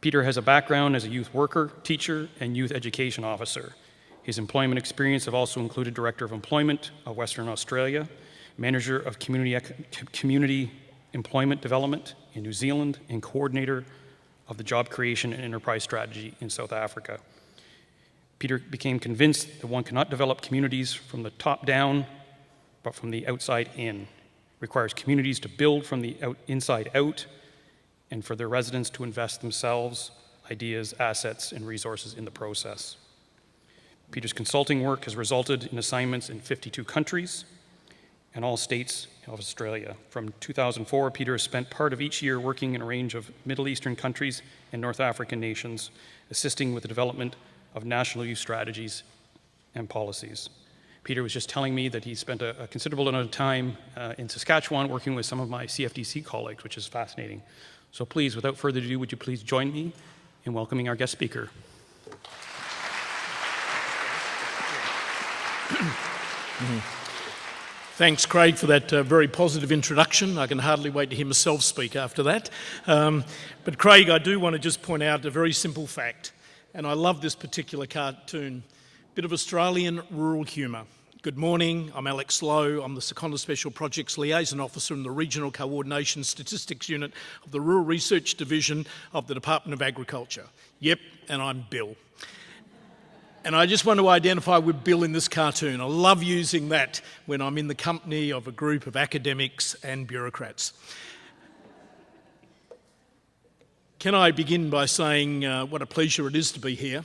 Peter has a background as a youth worker, teacher, and youth education officer. His employment experience have also included Director of Employment of Western Australia, Manager of Community Employment Development in New Zealand, and Coordinator of the Job Creation and Enterprise Strategy in South Africa. Peter became convinced that one cannot develop communities from the top down, but from the outside in. It requires communities to build from the inside out, and for their residents to invest themselves, ideas, assets, and resources in the process. Peter's consulting work has resulted in assignments in 52 countries and all states of Australia. From 2004, Peter has spent part of each year working in a range of Middle Eastern countries and North African nations, assisting with the development of national youth strategies and policies. Peter was just telling me that he spent a considerable amount of time in Saskatchewan working with some of my CFDC colleagues, which is fascinating. So please, without further ado, would you please join me in welcoming our guest speaker. Thanks, Craig, for that very positive introduction. I can hardly wait to hear myself speak after that. But Craig, I do want to just point out a very simple fact, and I love this particular cartoon. Bit of Australian rural humour. Good morning, I'm Alex Lowe. I'm the Seconded Special Projects Liaison Officer in the Regional Coordination Statistics Unit of the Rural Research Division of the Department of Agriculture. Yep, and I'm Bill. And I just want to identify with Bill in this cartoon. I love using that when I'm in the company of a group of academics and bureaucrats. Can I begin by saying what a pleasure it is to be here?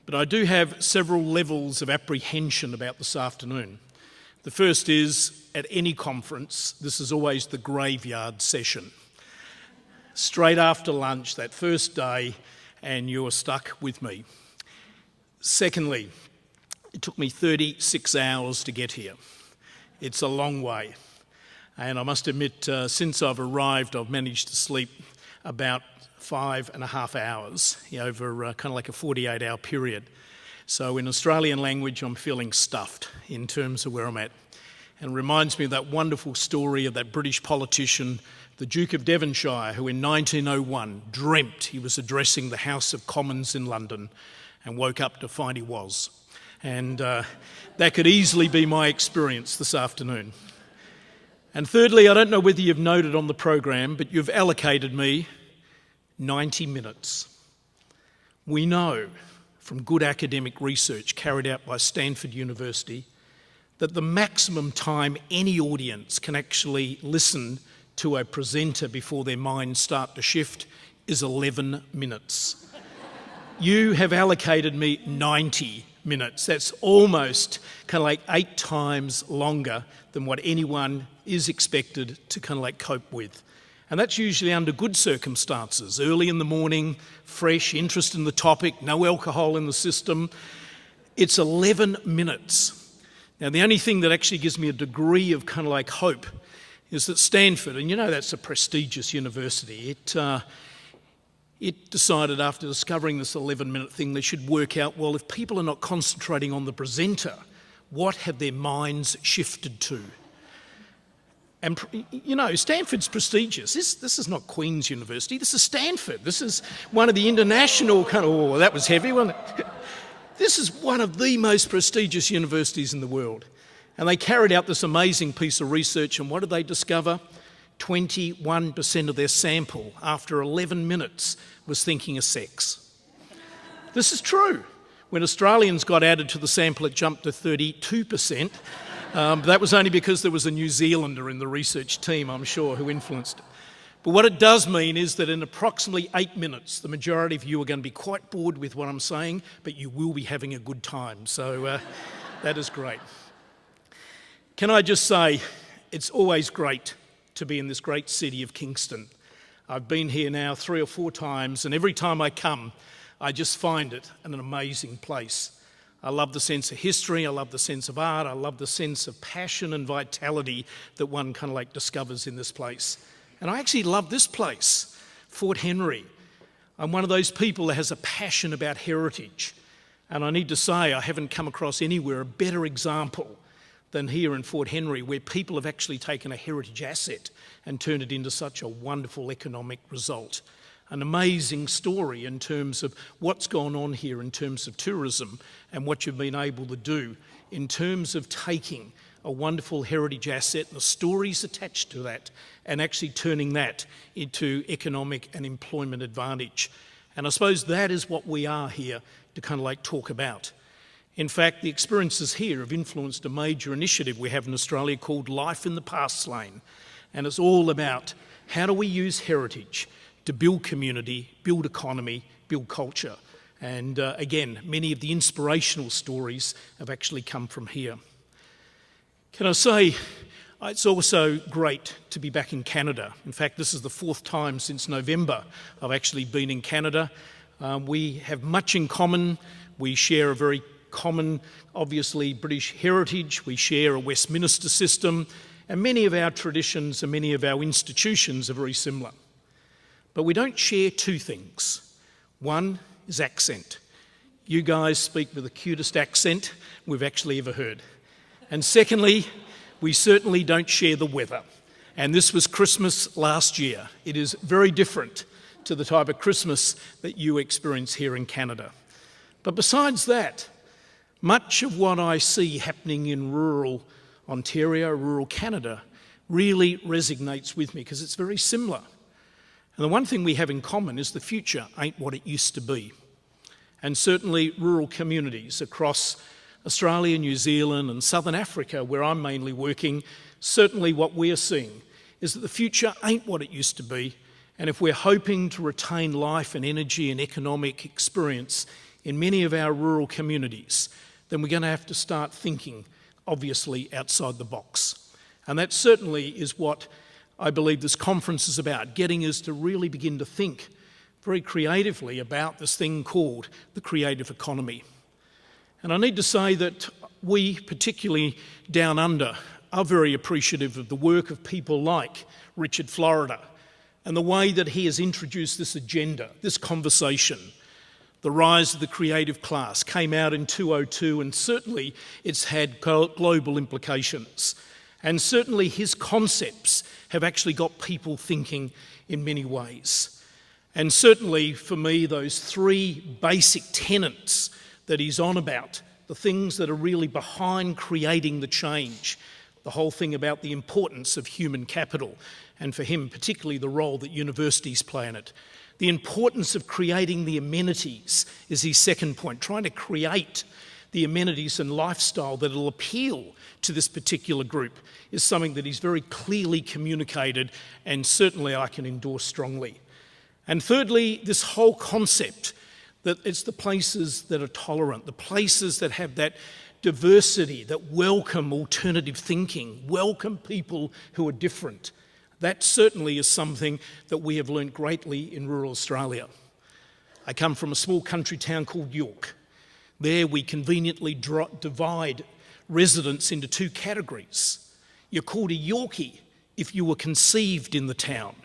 But I do have several levels of apprehension about this afternoon. The first is, at any conference, this is always the graveyard session. Straight after lunch, that first day, and you're stuck with me. Secondly, it took me 36 hours to get here. It's a long way. And I must admit, since I've arrived, I've managed to sleep about 5.5 hours over kind of like a 48-hour period. So in Australian language, I'm feeling stuffed in terms of where I'm at. And it reminds me of that wonderful story of that British politician, the Duke of Devonshire, who in 1901 dreamt he was addressing the House of Commons in London and woke up to find he was. And that could easily be my experience this afternoon. And thirdly, I don't know whether you've noted on the program, but you've allocated me 90 minutes. We know from good academic research carried out by Stanford University that the maximum time any audience can actually listen to a presenter before their minds start to shift is 11 minutes. You have allocated me 90 minutes. That's almost kind of like 8 times longer than what anyone is expected to kind of like cope with. And that's usually under good circumstances, early in the morning, fresh, interest in the topic, no alcohol in the system. It's 11 minutes. Now, the only thing that actually gives me a degree of kind of like hope is that Stanford, and you know that's a prestigious university, it decided after discovering this 11-minute thing they should work out, well, if people are not concentrating on the presenter, what have their minds shifted to? And, you know, Stanford's prestigious. This is not Queen's University. This is Stanford. This is one of the international kind of... Oh, that was heavy, wasn't it? This is one of the most prestigious universities in the world. And they carried out this amazing piece of research, and what did they discover? 21% of their sample, after 11 minutes, was thinking of sex. This is true. When Australians got added to the sample, it jumped to 32%. That was only because there was a New Zealander in the research team, I'm sure, who influenced it. But what it does mean is that in approximately 8 minutes, the majority of you are going to be quite bored with what I'm saying, but you will be having a good time. So that is great. Can I just say, it's always great to be in this great city of Kingston. I've been here now 3 or 4 times, and every time I come, I just find it an amazing place. I love the sense of history, I love the sense of art, I love the sense of passion and vitality that one kind of like discovers in this place. And I actually love this place, Fort Henry. I'm one of those people that has a passion about heritage. And I need to say I haven't come across anywhere a better example than here in Fort Henry, where people have actually taken a heritage asset and turned it into such a wonderful economic result. an amazing story in terms of what's gone on here in terms of tourism and what you've been able to do in terms of taking a wonderful heritage asset and the stories attached to that and actually turning that into economic and employment advantage. And I suppose that is what we are here to kind of like talk about. In fact, the experiences here have influenced a major initiative we have in Australia called Life in the Past Lane. And it's all about how do we use heritage to build community, build economy, build culture. And again, many of the inspirational stories have actually come from here. Can I say, it's also great to be back in Canada. In fact, this is the 4th time since November I've actually been in Canada. We have much in common. We share a very common, obviously, British heritage. We share a Westminster system, and many of our traditions and many of our institutions are very similar. But we don't share two things. One is accent. You guys speak with the cutest accent we've actually ever heard. And secondly, we certainly don't share the weather. And this was Christmas last year. It is very different to the type of Christmas that you experience here in Canada. But besides that, much of what I see happening in rural Ontario, rural Canada, really resonates with me because it's very similar. And the one thing we have in common is the future ain't what it used to be. And certainly rural communities across Australia, New Zealand and Southern Africa, where I'm mainly working, certainly what we're seeing is that the future ain't what it used to be. And if we're hoping to retain life and energy and economic experience in many of our rural communities, then we're going to have to start thinking, obviously, outside the box. And that certainly is what I believe this conference is about, getting us to really begin to think very creatively about this thing called the creative economy. And I need to say that we, particularly down under, are very appreciative of the work of people like Richard Florida and the way that he has introduced this agenda, this conversation. The rise of the creative class came out in 2002 and certainly it's had global implications. And certainly his concepts have actually got people thinking in many ways. And certainly for me, those 3 basic tenets that he's on about, the things that are really behind creating the change, the whole thing about the importance of human capital, and for him particularly the role that universities play in it. The importance of creating the amenities is his second point, trying to create the amenities and lifestyle that will appeal to this particular group is something that he's very clearly communicated and certainly I can endorse strongly. And thirdly, this whole concept that it's the places that are tolerant, the places that have that diversity, that welcome alternative thinking, welcome people who are different. That certainly is something that we have learnt greatly in rural Australia. I come from a small country town called York. There we conveniently divide residents into 2 categories. You're called a Yorkie if you were conceived in the town.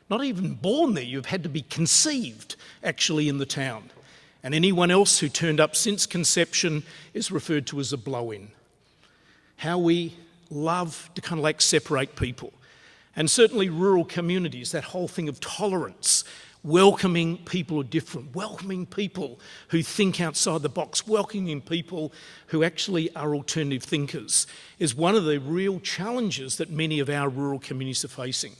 Not even born there, you've had to be conceived actually in the town. And anyone else who turned up since conception is referred to as a blow-in. How we love to kind of like separate people. And certainly rural communities, that whole thing of tolerance, welcoming people who are different, welcoming people who think outside the box, welcoming people who actually are alternative thinkers, is one of the real challenges that many of our rural communities are facing.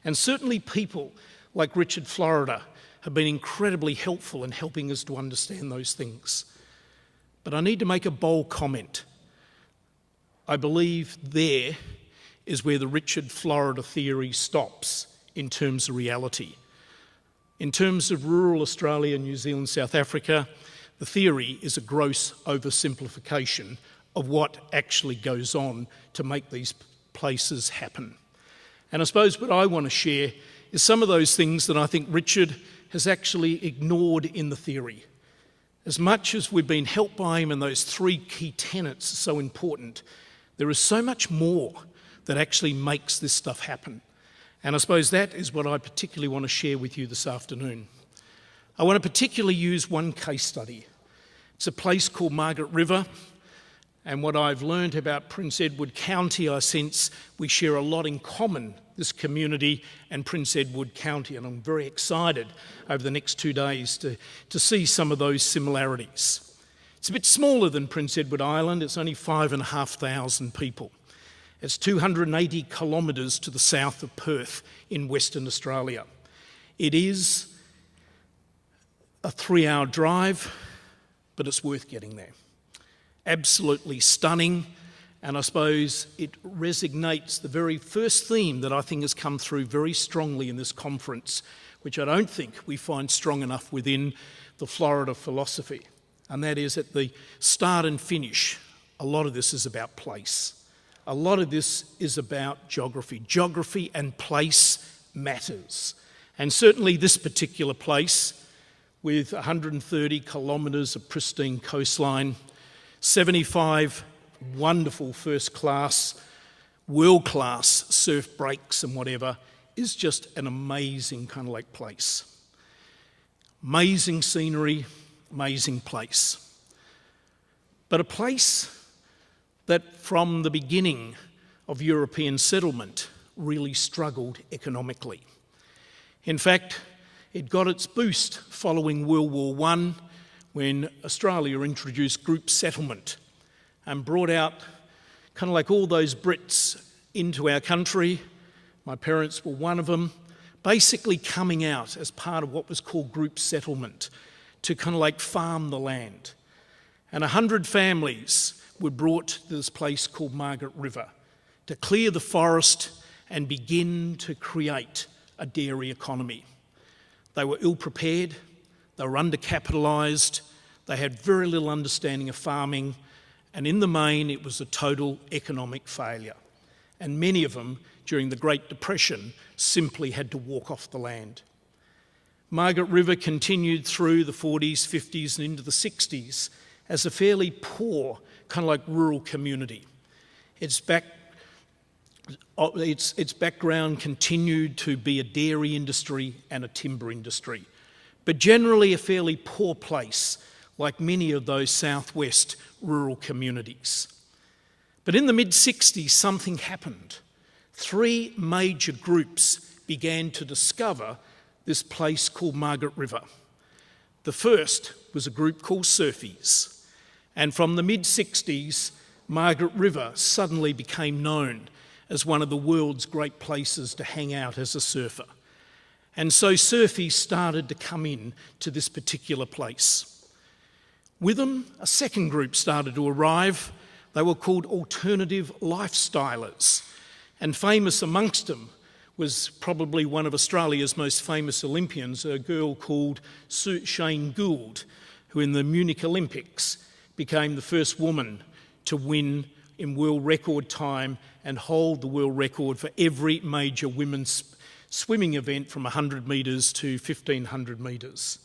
And certainly people like Richard Florida have been incredibly helpful in helping us to understand those things. But I need to make a bold comment. I believe there is where the Richard Florida theory stops in terms of reality. In terms of rural Australia, New Zealand, South Africa, the theory is a gross oversimplification of what actually goes on to make these places happen. And I suppose what I want to share is some of those things that I think Richard has actually ignored in the theory. As much as we've been helped by him and those 3 key tenets are so important, there is so much more that actually makes this stuff happen. And I suppose that is what I particularly want to share with you this afternoon. I want to particularly use one case study. It's a place called Margaret River, And what I've learned about Prince Edward County, I sense we share a lot in common, this community and Prince Edward County, and I'm very excited over the next 2 days to see some of those similarities. It's a bit smaller than Prince Edward Island. It's only 5,500 people. It's 280 kilometres to the south of Perth in Western Australia. It is a 3-hour drive, but it's worth getting there. Absolutely stunning, and I suppose it resonates the very first theme that I think has come through very strongly in this conference, which I don't think we find strong enough within the Florida philosophy, and that is at the start and finish, a lot of this is about place. A lot of this is about geography. Geography and place matters. And certainly this particular place, with 130 kilometres of pristine coastline, 75 wonderful first-class, world-class surf breaks and whatever, is just an amazing kind of like place. Amazing scenery, amazing place. But a place that from the beginning of European settlement really struggled economically. In fact, it got its boost following World War I when Australia introduced group settlement and brought out kind of like all those Brits into our country. My parents were one of them, basically coming out as part of what was called group settlement to kind of like farm the land. And 100 families were brought to this place called Margaret River to clear the forest and begin to create a dairy economy. They were ill-prepared, they were undercapitalised, they had very little understanding of farming, and in the main it was a total economic failure. And many of them, during the Great Depression, simply had to walk off the land. Margaret River continued through the 40s, 50s and into the 60s as a fairly poor, kind of like rural community. Its background continued to be a dairy industry and a timber industry, but generally a fairly poor place, like many of those southwest rural communities. But in the mid-60s, something happened. 3 major groups began to discover this place called Margaret River. The first was a group called Surfies. And from the mid-60s, Margaret River suddenly became known as one of the world's great places to hang out as a surfer. And so surfies started to come in to this particular place. With them, a second group started to arrive. They were called alternative lifestylers. And famous amongst them was probably one of Australia's most famous Olympians, a girl called Shane Gould, who in the Munich Olympics became the first woman to win in world record time and hold the world record for every major women's swimming event from 100 metres to 1,500 metres.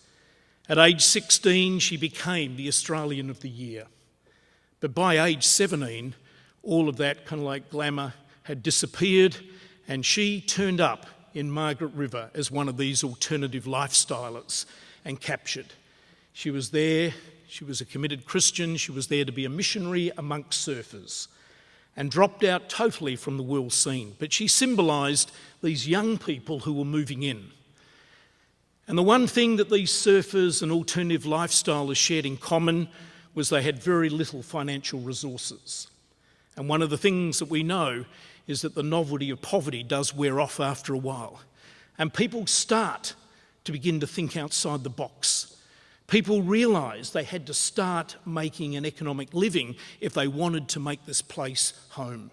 At age 16, she became the Australian of the Year. But by age 17, all of that kind of like glamour had disappeared, and she turned up in Margaret River as one of these alternative lifestylers and captured. She was there. She was a committed Christian. She was there to be a missionary amongst surfers and dropped out totally from the world scene. But she symbolised these young people who were moving in. And the one thing that these surfers and alternative lifestylers shared in common was they had very little financial resources. And one of the things that we know is that the novelty of poverty does wear off after a while. And people start to begin to think outside the box. People realised they had to start making an economic living if they wanted to make this place home.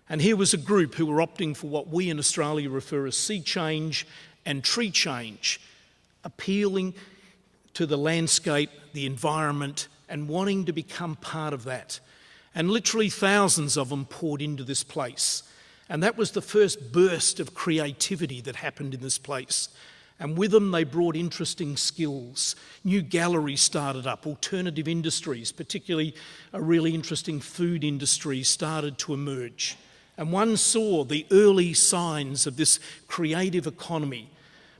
And here was a group who were opting for what we in Australia refer as sea change and tree change, appealing to the landscape, the environment, and wanting to become part of that. And literally thousands of them poured into this place. And that was the first burst of creativity that happened in this place. And with them, they brought interesting skills. New galleries started up, alternative industries, particularly a really interesting food industry, started to emerge. And one saw the early signs of this creative economy,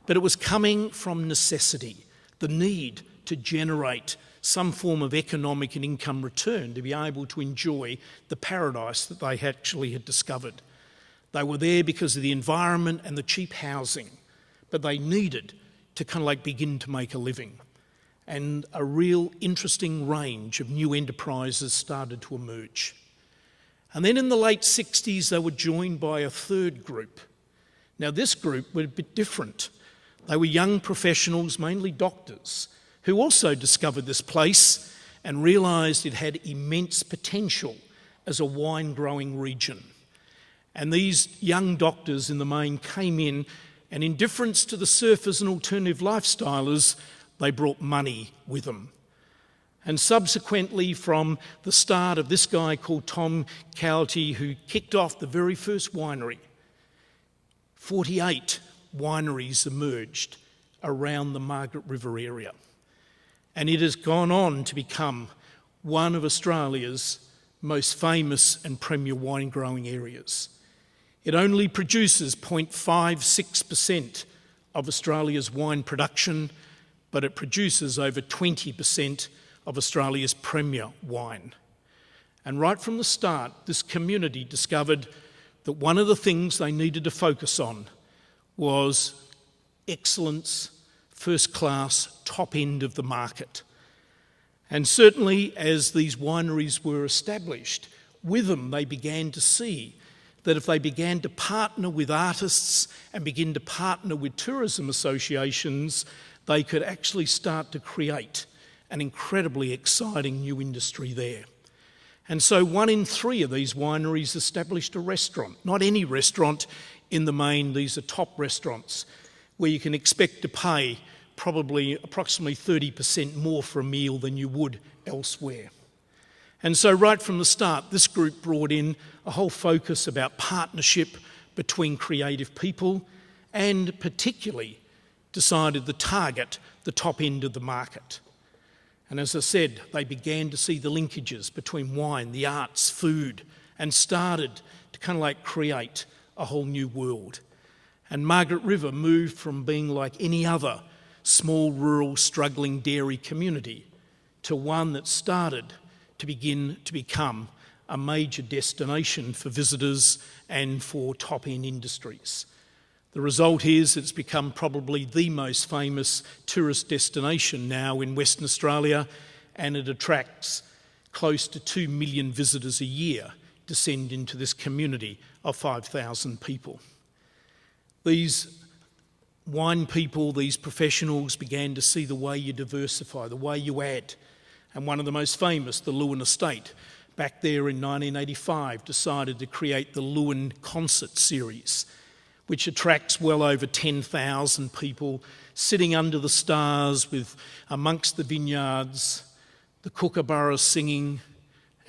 but it was coming from necessity, the need to generate some form of economic and income return to be able to enjoy the paradise that they actually had discovered. They were there because of the environment and the cheap housing, but they needed to kind of like begin to make a living. And a real interesting range of new enterprises started to emerge. And then in the late 60s, they were joined by a third group. Now, this group were a bit different. They were young professionals, mainly doctors, who also discovered this place and realised it had immense potential as a wine-growing region. And these young doctors in the main came in, and in difference to the surfers and alternative lifestylers, they brought money with them. And subsequently, from the start of this guy called Tom Cowlty, who kicked off the very first winery, 48 wineries emerged around the Margaret River area. And it has gone on to become one of Australia's most famous and premier wine growing areas. It only produces 0.56% of Australia's wine production, but it produces over 20% of Australia's premier wine. And right from the start, this community discovered that one of the things they needed to focus on was excellence, first class, top end of the market. And certainly as these wineries were established, with them they began to see that if they began to partner with artists and begin to partner with tourism associations, they could actually start to create an incredibly exciting new industry there. And so 1 in 3 of these wineries established a restaurant. Not any restaurant in the main, these are top restaurants where you can expect to pay probably approximately 30% more for a meal than you would elsewhere. And so right from the start, this group brought in a whole focus about partnership between creative people and particularly decided to target the top end of the market. And as I said, they began to see the linkages between wine, the arts, food, and started to kind of like create a whole new world. And Margaret River moved from being like any other small, rural, struggling dairy community to one that started to begin to become a major destination for visitors and for top-end industries. The result is it's become probably the most famous tourist destination now in Western Australia, and it attracts close to 2 million visitors a year descend into this community of 5,000 people. These wine people, these professionals began to see the way you diversify, the way you add. And one of the most famous, the Lewin Estate, back there in 1985, decided to create the Lewin Concert Series, which attracts well over 10,000 people sitting under the stars with amongst the vineyards, the kookaburras singing,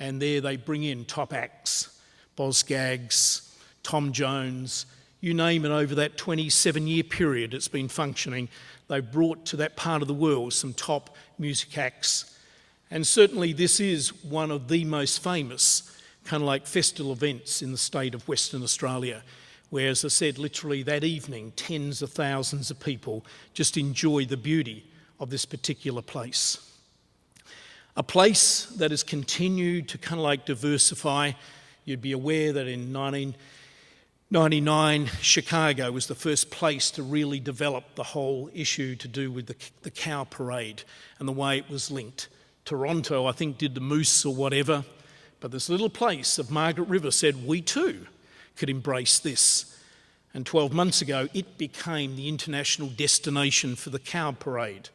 and there they bring in top acts, Boz Scaggs, Tom Jones, you name it. Over that 27-year period it's been functioning, they've brought to that part of the world some top music acts. And certainly this is one of the most famous kind of like festival events in the state of Western Australia, where, as I said, literally that evening, tens of thousands of people just enjoy the beauty of this particular place. A place that has continued to kind of like diversify. You'd be aware that in 1999, Chicago was the first place to really develop the whole issue to do with the cow parade and the way it was linked. Toronto, I think, did the moose or whatever, but this little place of Margaret River said, we too could embrace this. And 12 months ago, it became the international destination for the cow parade.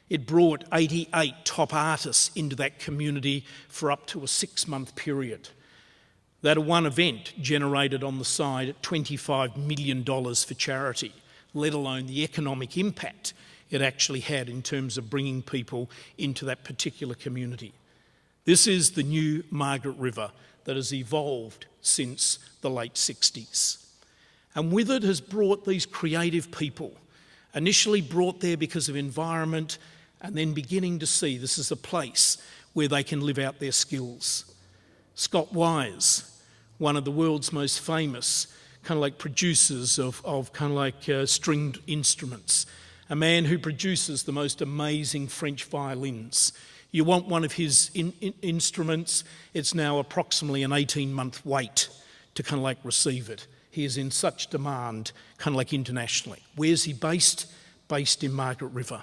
It brought 88 top artists into that community for up to a 6-month period. That one event generated on the side $25 million for charity, let alone the economic impact it actually had in terms of bringing people into that particular community. This is the new Margaret River that has evolved since the late 60s. And with it has brought these creative people, initially brought there because of environment, and then beginning to see this is a place where they can live out their skills. Scott Wise, one of the world's most famous kind of like producers of kind of like stringed instruments, a man who produces the most amazing French violins. You want one of his instruments, it's now approximately an 18-month wait to kind of like receive it. He is in such demand kind of like internationally. Where's he based? Based in Margaret River.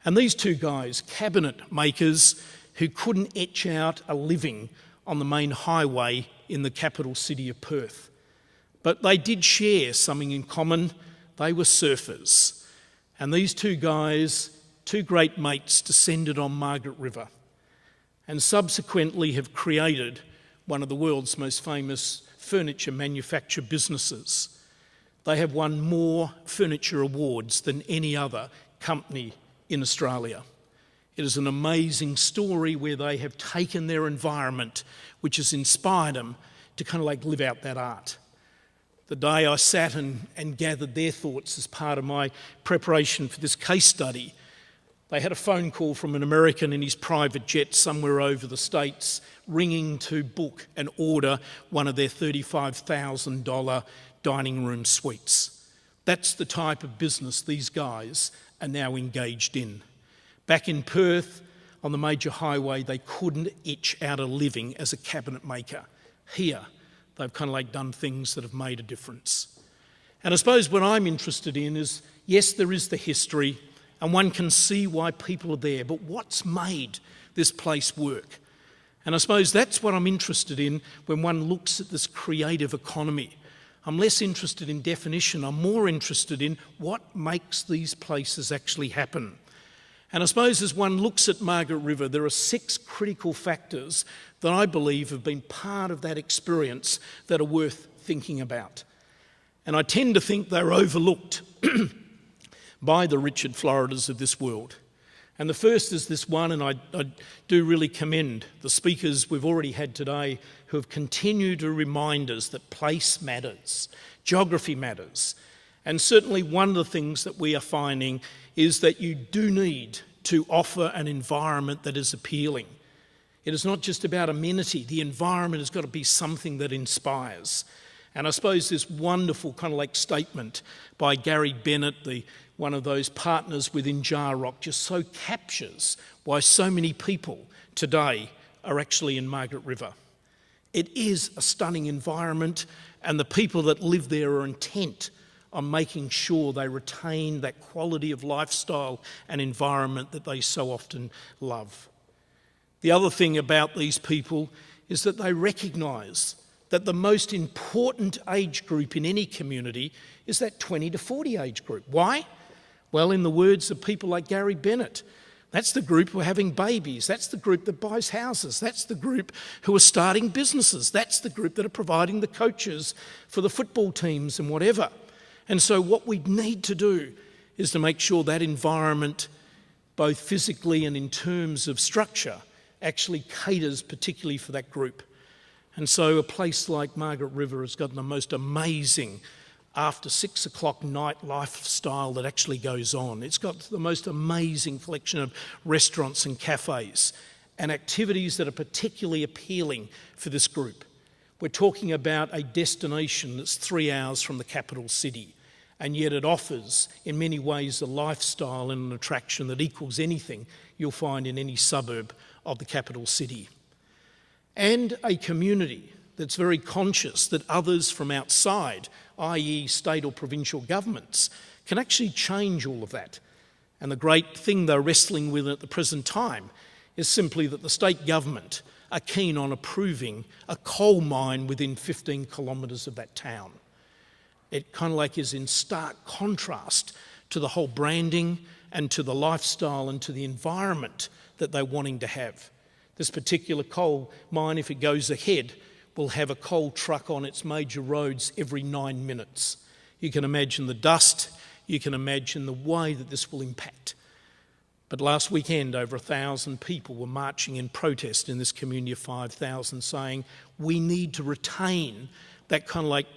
And these two guys, cabinet makers who couldn't etch out a living on the main highway in the capital city of Perth. But they did share something in common. They were surfers. And these two guys, two great mates, descended on Margaret River and subsequently have created one of the world's most famous furniture manufacture businesses. They have won more furniture awards than any other company in Australia. It is an amazing story where they have taken their environment, which has inspired them to kind of like live out that art. The day I sat and gathered their thoughts as part of my preparation for this case study, they had a phone call from an American in his private jet somewhere over the States ringing to book and order one of their $35,000 dining room suites. That's the type of business these guys are now engaged in. Back in Perth, on the major highway, they couldn't etch out a living as a cabinet maker. Here, they've kind of like done things that have made a difference. And I suppose what I'm interested in is, yes, there is the history, and one can see why people are there, but what's made this place work? And I suppose that's what I'm interested in when one looks at this creative economy. I'm less interested in definition, I'm more interested in what makes these places actually happen. And I suppose as one looks at Margaret River, there are 6 critical factors that I believe have been part of that experience that are worth thinking about. And I tend to think they're overlooked by the Richard Floridas of this world. And the first is this one, and I do really commend the speakers we've already had today who have continued to remind us that place matters, geography matters. And certainly one of the things that we are finding is that you do need to offer an environment that is appealing. It is not just about amenity. The environment has got to be something that inspires. And I suppose this wonderful kind of like statement by Gary Bennett, one of those partners within Jar Rock, just so captures why so many people today are actually in Margaret River. It is a stunning environment, and the people that live there are intent on making sure they retain that quality of lifestyle and environment that they so often love. The other thing about these people is that they recognise that the most important age group in any community is that 20 to 40 age group. Why? Well, in the words of people like Gary Bennett, that's the group who are having babies, that's the group that buys houses, that's the group who are starting businesses, that's the group that are providing the coaches for the football teams and whatever. And so what we need to do is to make sure that environment, both physically and in terms of structure, actually caters particularly for that group. And so a place like Margaret River has got the most amazing after 6 o'clock night lifestyle that actually goes on. It's got the most amazing collection of restaurants and cafes and activities that are particularly appealing for this group. We're talking about a destination that's 3 hours from the capital city, and yet it offers in many ways a lifestyle and an attraction that equals anything you'll find in any suburb of the capital city. And a community that's very conscious that others from outside, i.e. state or provincial governments, can actually change all of that. And the great thing they're wrestling with at the present time is simply that the state government are keen on approving a coal mine within 15 kilometres of that town. It kind of like is in stark contrast to the whole branding and to the lifestyle and to the environment that they're wanting to have. This particular coal mine, if it goes ahead, will have a coal truck on its major roads every 9 minutes. You can imagine the dust, you can imagine the way that this will impact. But last weekend, over 1,000 people were marching in protest in this community of 5,000, saying, we need to retain that kind of like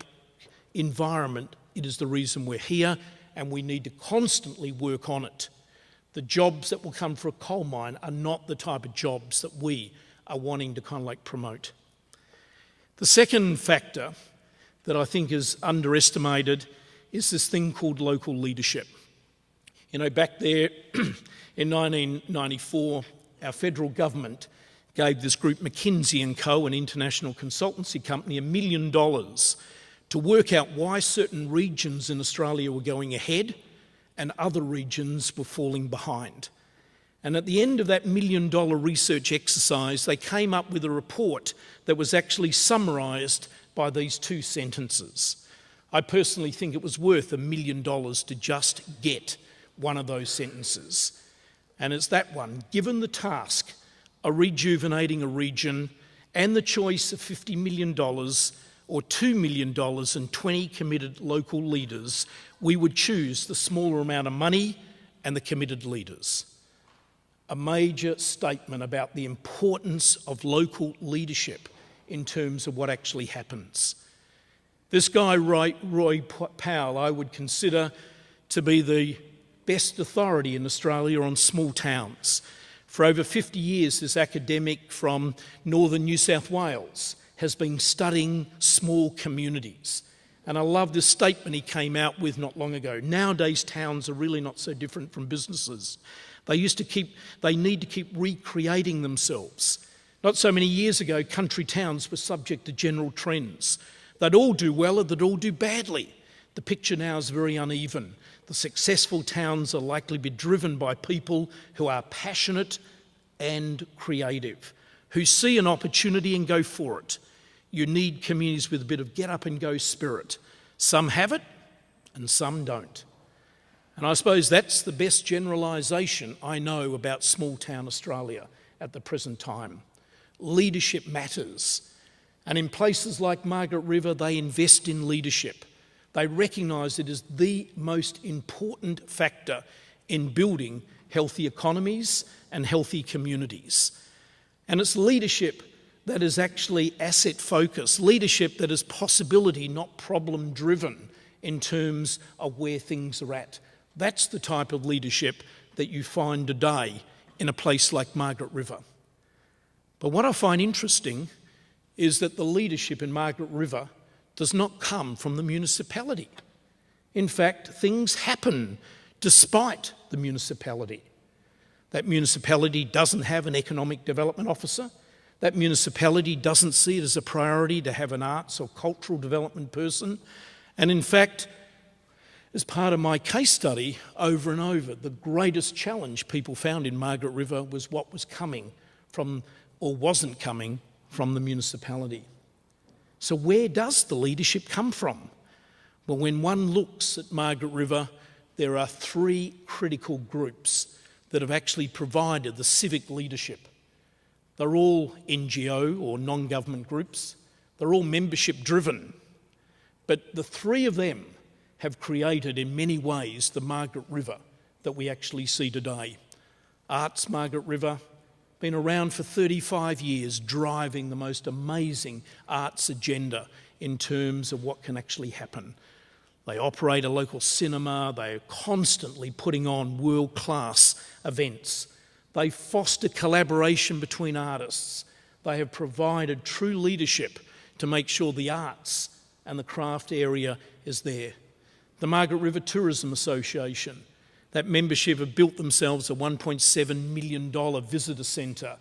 environment. It is the reason we're here, and we need to constantly work on it. The jobs that will come for a coal mine are not the type of jobs that we are wanting to kind of like promote. The second factor that I think is underestimated is this thing called local leadership. You know, back there in 1994, our federal government gave this group McKinsey & Co, an international consultancy company, $1 million to work out why certain regions in Australia were going ahead and other regions were falling behind. And at the end of that $1 million research exercise, they came up with a report that was actually summarised by these two sentences. I personally think it was worth $1 million to just get one of those sentences. And it's that one: given the task of rejuvenating a region and the choice of $50 million or $2 million and 20 committed local leaders, we would choose the smaller amount of money and the committed leaders. A major statement about the importance of local leadership in terms of what actually happens. This guy, Roy Powell, I would consider to be the best authority in Australia on small towns. For over 50 years, this academic from northern New South Wales has been studying small communities. And I love this statement he came out with not long ago. Nowadays, towns are really not so different from businesses. They need to keep recreating themselves. Not so many years ago, country towns were subject to general trends. They'd all do well or they'd all do badly. The picture now is very uneven. The successful towns are likely to be driven by people who are passionate and creative, who see an opportunity and go for it. You need communities with a bit of get up and go spirit. Some have it and some don't. And I suppose that's the best generalisation I know about small town Australia at the present time. Leadership matters. And in places like Margaret River, they invest in leadership. They recognise it as the most important factor in building healthy economies and healthy communities. And it's leadership that is actually asset-focused, leadership that is possibility, not problem-driven in terms of where things are at. That's the type of leadership that you find today in a place like Margaret River. But what I find interesting is that the leadership in Margaret River does not come from the municipality. In fact, things happen despite the municipality. That municipality doesn't have an economic development officer. That municipality doesn't see it as a priority to have an arts or cultural development person. And in fact, as part of my case study, over and over, the greatest challenge people found in Margaret River was what was coming from, or wasn't coming from, the municipality. So where does the leadership come from? Well, when one looks at Margaret River, there are three critical groups that have actually provided the civic leadership. They're all NGO or non-government groups. They're all membership driven. But the three of them have created in many ways the Margaret River that we actually see today. Arts Margaret River, been around for 35 years, driving the most amazing arts agenda in terms of what can actually happen. They operate a local cinema, they're constantly putting on world-class events. They foster collaboration between artists. They have provided true leadership to make sure the arts and the craft area is there. The Margaret River Tourism Association, that membership have built themselves a $1.7 million visitor centre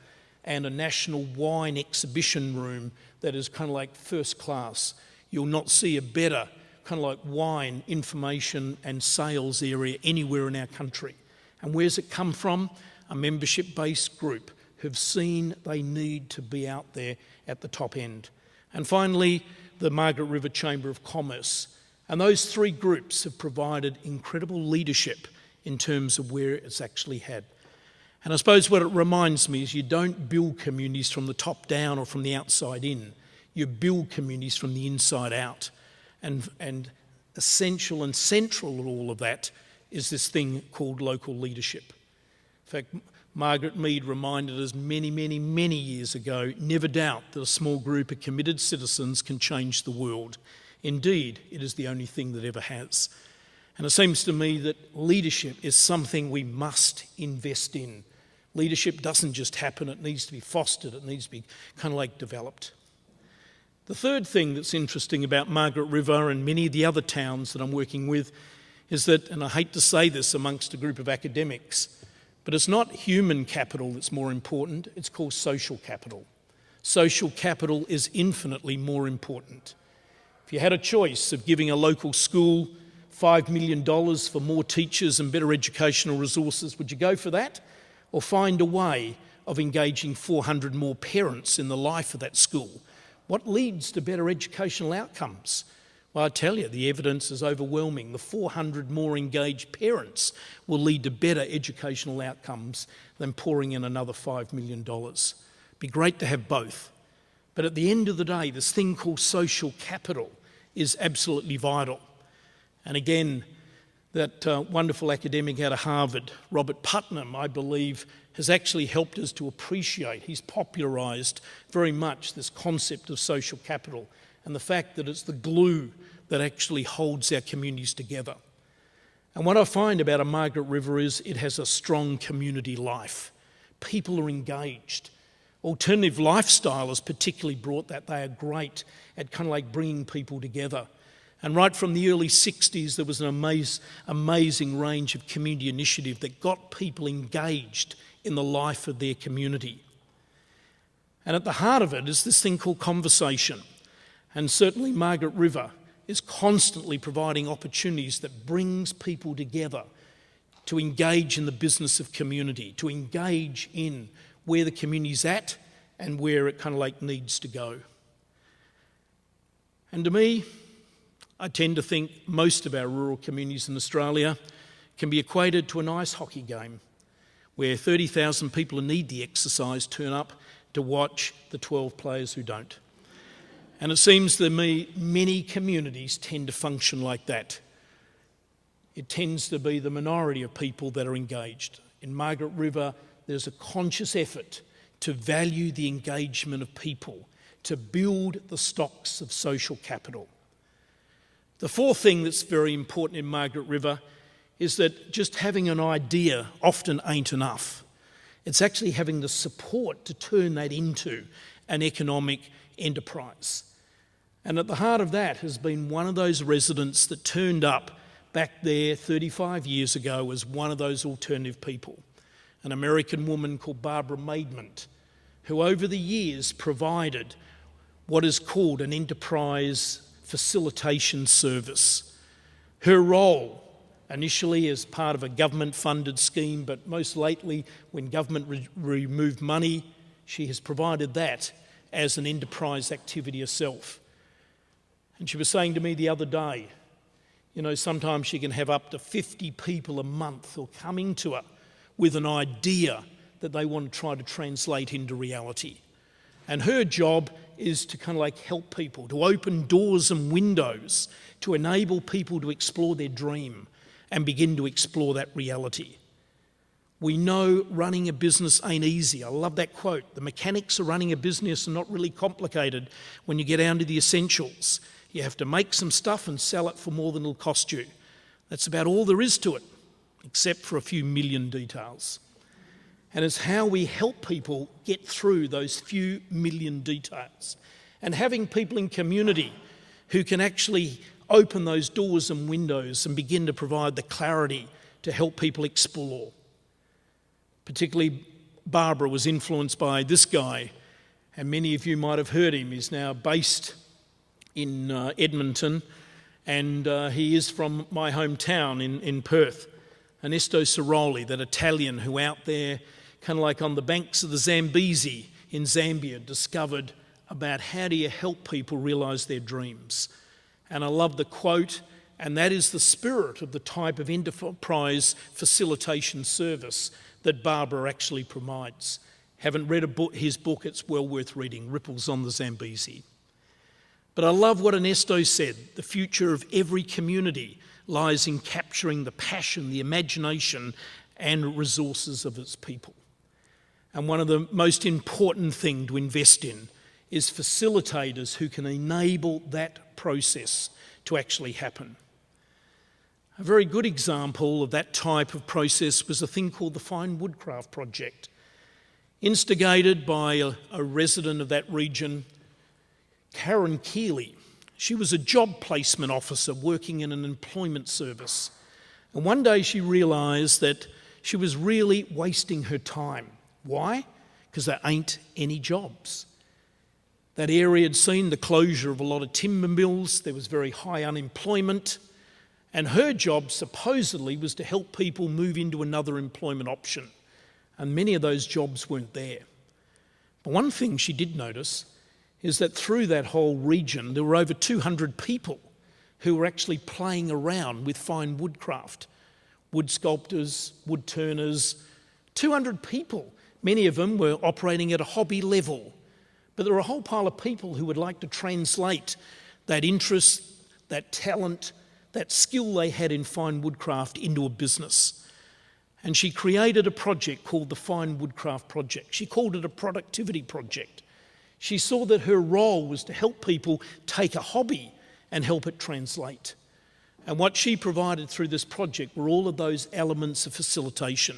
and a national wine exhibition room that is kind of like first class. You'll not see a better kind of like wine information and sales area anywhere in our country. And where's it come from? A membership-based group who've seen they need to be out there at the top end. And finally, the Margaret River Chamber of Commerce. And those three groups have provided incredible leadership in terms of where it's actually had. And I suppose what it reminds me is you don't build communities from the top down or from the outside in. You build communities from the inside out. And essential and central to all of that is this thing called local leadership. In fact, Margaret Mead reminded us many, many, many years ago, never doubt that a small group of committed citizens can change the world. Indeed, it is the only thing that ever has. And it seems to me that leadership is something we must invest in. Leadership doesn't just happen, it needs to be fostered, it needs to be kind of like developed. The third thing that's interesting about Margaret River and many of the other towns that I'm working with is that, and I hate to say this amongst a group of academics, But it's not human capital that's more important, it's called social capital. Social capital is infinitely more important. If you had a choice of giving a local school $5 million for more teachers and better educational resources, would you go for that? Or find a way of engaging 400 more parents in the life of that school? What leads to better educational outcomes? Well, I tell you, the evidence is overwhelming. The 400 more engaged parents will lead to better educational outcomes than pouring in another $5 million. It'd be great to have both. But at the end of the day, this thing called social capital is absolutely vital. And again, that wonderful academic out of Harvard, Robert Putnam, I believe, has actually helped us to appreciate. He's popularised very much this concept of social capital and the fact that it's the glue that actually holds our communities together. And what I find about a Margaret River is it has a strong community life. People are engaged. Alternative lifestyle has particularly brought that. They are great at kind of like bringing people together. And right from the early 60s, there was an amazing range of community initiative that got people engaged in the life of their community. And at the heart of it is this thing called conversation. And certainly Margaret River is constantly providing opportunities that brings people together to engage in the business of community, to engage in where the community's at and where it kind of like needs to go. And to me, I tend to think most of our rural communities in Australia can be equated to an ice hockey game where 30,000 people who need the exercise turn up to watch the 12 players who don't. And it seems to me many communities tend to function like that. It tends to be the minority of people that are engaged. In Margaret River, there's a conscious effort to value the engagement of people, to build the stocks of social capital. The fourth thing that's very important in Margaret River is that just having an idea often ain't enough. It's actually having the support to turn that into an economic enterprise. And at the heart of that has been one of those residents that turned up back there 35 years ago as one of those alternative people, an American woman called Barbara Maidment, who over the years provided what is called an enterprise facilitation service. Her role, initially as part of a government-funded scheme, but most lately when government removed money, she has provided that as an enterprise activity herself. And she was saying to me the other day, you know, sometimes she can have up to 50 people a month who are coming to her with an idea that they want to try to translate into reality. And her job is to kind of like help people, to open doors and windows, to enable people to explore their dream and begin to explore that reality. We know running a business ain't easy. I love that quote. The mechanics of running a business are not really complicated when you get down to the essentials. You have to make some stuff and sell it for more than it'll cost you. That's about all there is to it, except for a few million details. And it's how we help people get through those few million details. And having people in community who can actually open those doors and windows and begin to provide the clarity to help people explore. Particularly Barbara was influenced by this guy, and many of you might have heard him. He's now based in Edmonton, and he is from my hometown in Perth. Ernesto Ciroli, that Italian who out there, kind of like on the banks of the Zambezi in Zambia, discovered about how do you help people realise their dreams. And I love the quote, and that is the spirit of the type of enterprise facilitation service that Barbara actually provides. Haven't read his book, it's well worth reading, Ripples on the Zambezi. But I love what Ernesto said, the future of every community lies in capturing the passion, the imagination and resources of its people. And one of the most important things to invest in is facilitators who can enable that process to actually happen. A very good example of that type of process was a thing called the Fine Woodcraft Project, instigated by a resident of that region, Karen Keeley. She was a job placement officer working in an employment service. And one day she realised that she was really wasting her time. Why? Because there ain't any jobs. That area had seen the closure of a lot of timber mills, there was very high unemployment, and her job supposedly was to help people move into another employment option. And many of those jobs weren't there. But one thing she did notice is that through that whole region, there were over 200 people who were actually playing around with fine woodcraft. Wood sculptors, wood turners, 200 people. Many of them were operating at a hobby level. But there were a whole pile of people who would like to translate that interest, that talent, that skill they had in fine woodcraft into a business. And she created a project called the Fine Woodcraft Project. She called it a productivity project. She saw that her role was to help people take a hobby and help it translate. And what she provided through this project were all of those elements of facilitation.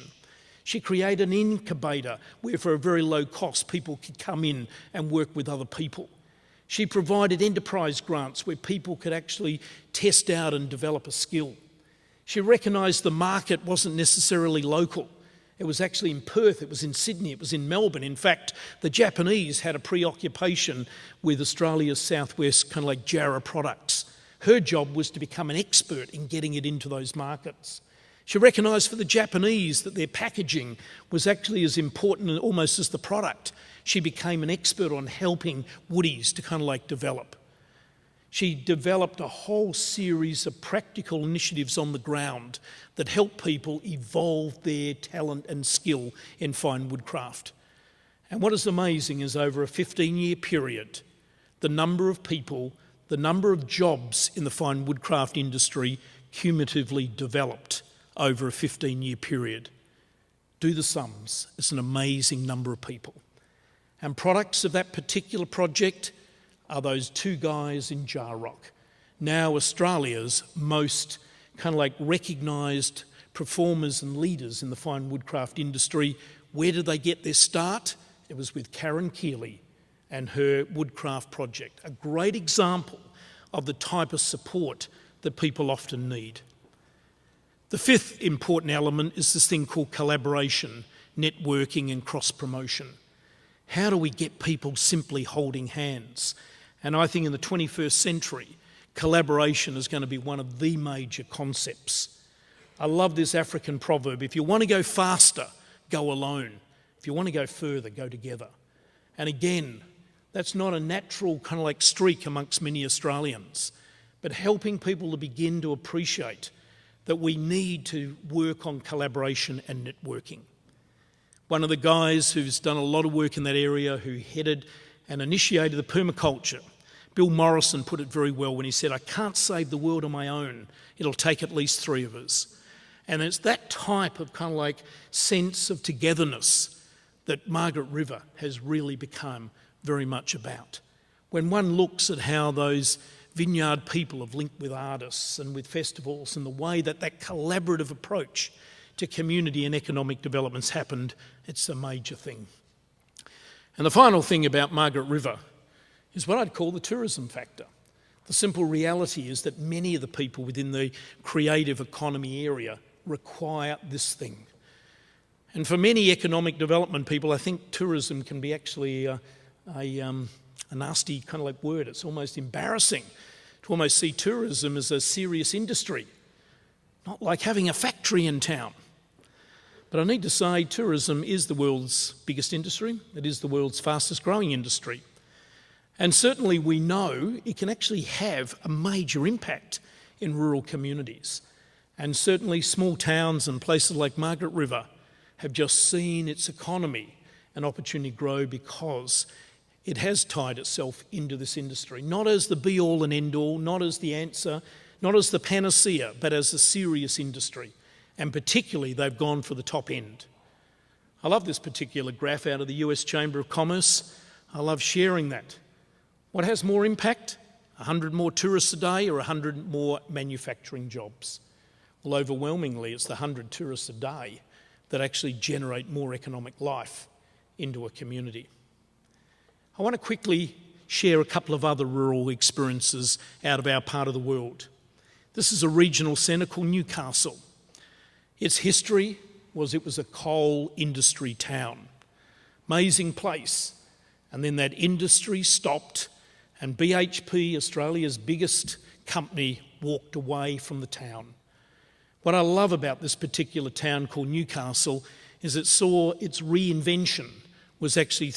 She created an incubator where for a very low cost people could come in and work with other people. She provided enterprise grants where people could actually test out and develop a skill. She recognised the market wasn't necessarily local. It was actually in Perth, it was in Sydney, it was in Melbourne. In fact, the Japanese had a preoccupation with Australia's southwest kind of like Jarrah products. Her job was to become an expert in getting it into those markets. She recognised for the Japanese that their packaging was actually as important almost as the product. She became an expert on helping woodies to kind of like develop. She developed a whole series of practical initiatives on the ground that helped people evolve their talent and skill in fine woodcraft. And what is amazing is over a 15-year period, the number of people, the number of jobs in the fine woodcraft industry cumulatively developed over a 15-year period. Do the sums. It's an amazing number of people. And products of that particular project are those two guys in Jar Rock, now Australia's most kind of like recognised performers and leaders in the fine woodcraft industry. Where did they get their start? It was with Karen Keeley and her woodcraft project, a great example of the type of support that people often need. The fifth important element is this thing called collaboration, networking and cross-promotion. How do we get people simply holding hands? And I think in the 21st century, collaboration is going to be one of the major concepts. I love this African proverb, if you want to go faster, go alone. If you want to go further, go together. And again, that's not a natural kind of like streak amongst many Australians, but helping people to begin to appreciate that we need to work on collaboration and networking. One of the guys who's done a lot of work in that area, who headed and initiated the permaculture, Bill Morrison, put it very well when he said, I can't save the world on my own. It'll take at least three of us. And it's that type of kind of like sense of togetherness that Margaret River has really become very much about. When one looks at how those vineyard people have linked with artists and with festivals and the way that that collaborative approach to community and economic development's happened, it's a major thing. And the final thing about Margaret River is what I'd call the tourism factor. The simple reality is that many of the people within the creative economy area require this thing. And for many economic development people, I think tourism can be actually a nasty kind of like word. It's almost embarrassing to almost see tourism as a serious industry, not like having a factory in town. But I need to say tourism is the world's biggest industry. It is the world's fastest growing industry. And certainly we know it can actually have a major impact in rural communities. And certainly small towns and places like Margaret River have just seen its economy and opportunity grow because it has tied itself into this industry, not as the be-all and end-all, not as the answer, not as the panacea, but as a serious industry. And particularly, they've gone for the top end. I love this particular graph out of the US Chamber of Commerce. I love sharing that. What has more impact? 100 more tourists a day or 100 more manufacturing jobs? Well, overwhelmingly, it's the 100 tourists a day that actually generate more economic life into a community. I want to quickly share a couple of other rural experiences out of our part of the world. This is a regional centre called Newcastle. Its history was it was a coal industry town. Amazing place. And then that industry stopped and BHP, Australia's biggest company, walked away from the town. What I love about this particular town called Newcastle is it saw its reinvention was actually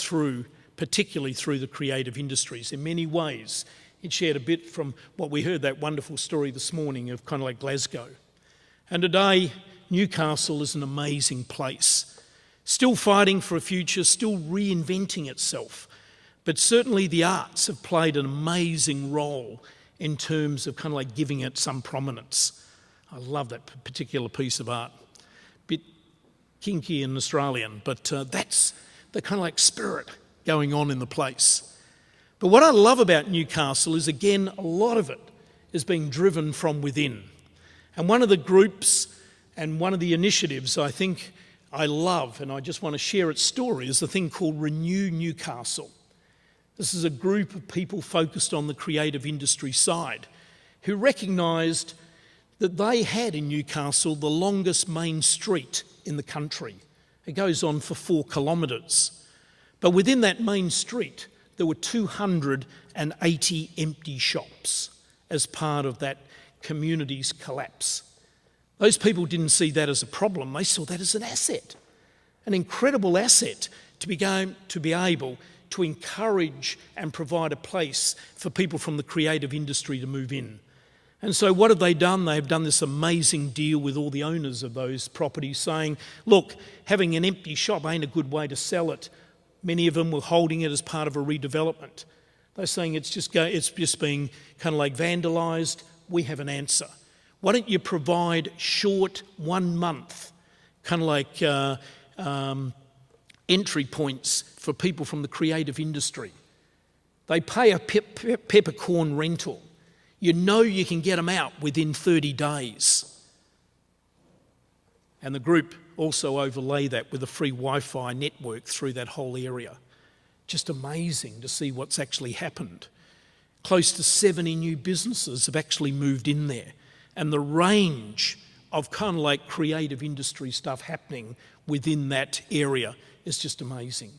particularly through the creative industries. In many ways, it shared a bit from what we heard, that wonderful story this morning of kind of like Glasgow. And today, Newcastle is an amazing place. Still fighting for a future, still reinventing itself. But certainly the arts have played an amazing role in terms of kind of like giving it some prominence. I love that particular piece of art. Bit kinky and Australian, but that's the kind of like spirit going on in the place. But what I love about Newcastle is, again, a lot of it is being driven from within. And one of the groups and one of the initiatives I think I love, and I just want to share its story, is the thing called Renew Newcastle. This is a group of people focused on the creative industry side who recognised that they had in Newcastle the longest main street in the country. It goes on for 4 kilometres. But within that main street, there were 280 empty shops as part of that community's collapse. Those people didn't see that as a problem, they saw that as an asset, an incredible asset to be able to encourage and provide a place for people from the creative industry to move in. And so what have they done? They have done this amazing deal with all the owners of those properties saying, look, having an empty shop ain't a good way to sell it. Many of them were holding it as part of a redevelopment. They're saying it's just being kind of like vandalised. We have an answer. Why don't you provide short 1 month kind of like entry points for people from the creative industry? They pay a peppercorn rental. You know you can get them out within 30 days. And the group also overlay that with a free Wi-Fi network through that whole area. Just amazing to see what's actually happened. Close to 70 new businesses have actually moved in there. And the range of kind of like creative industry stuff happening within that area is just amazing.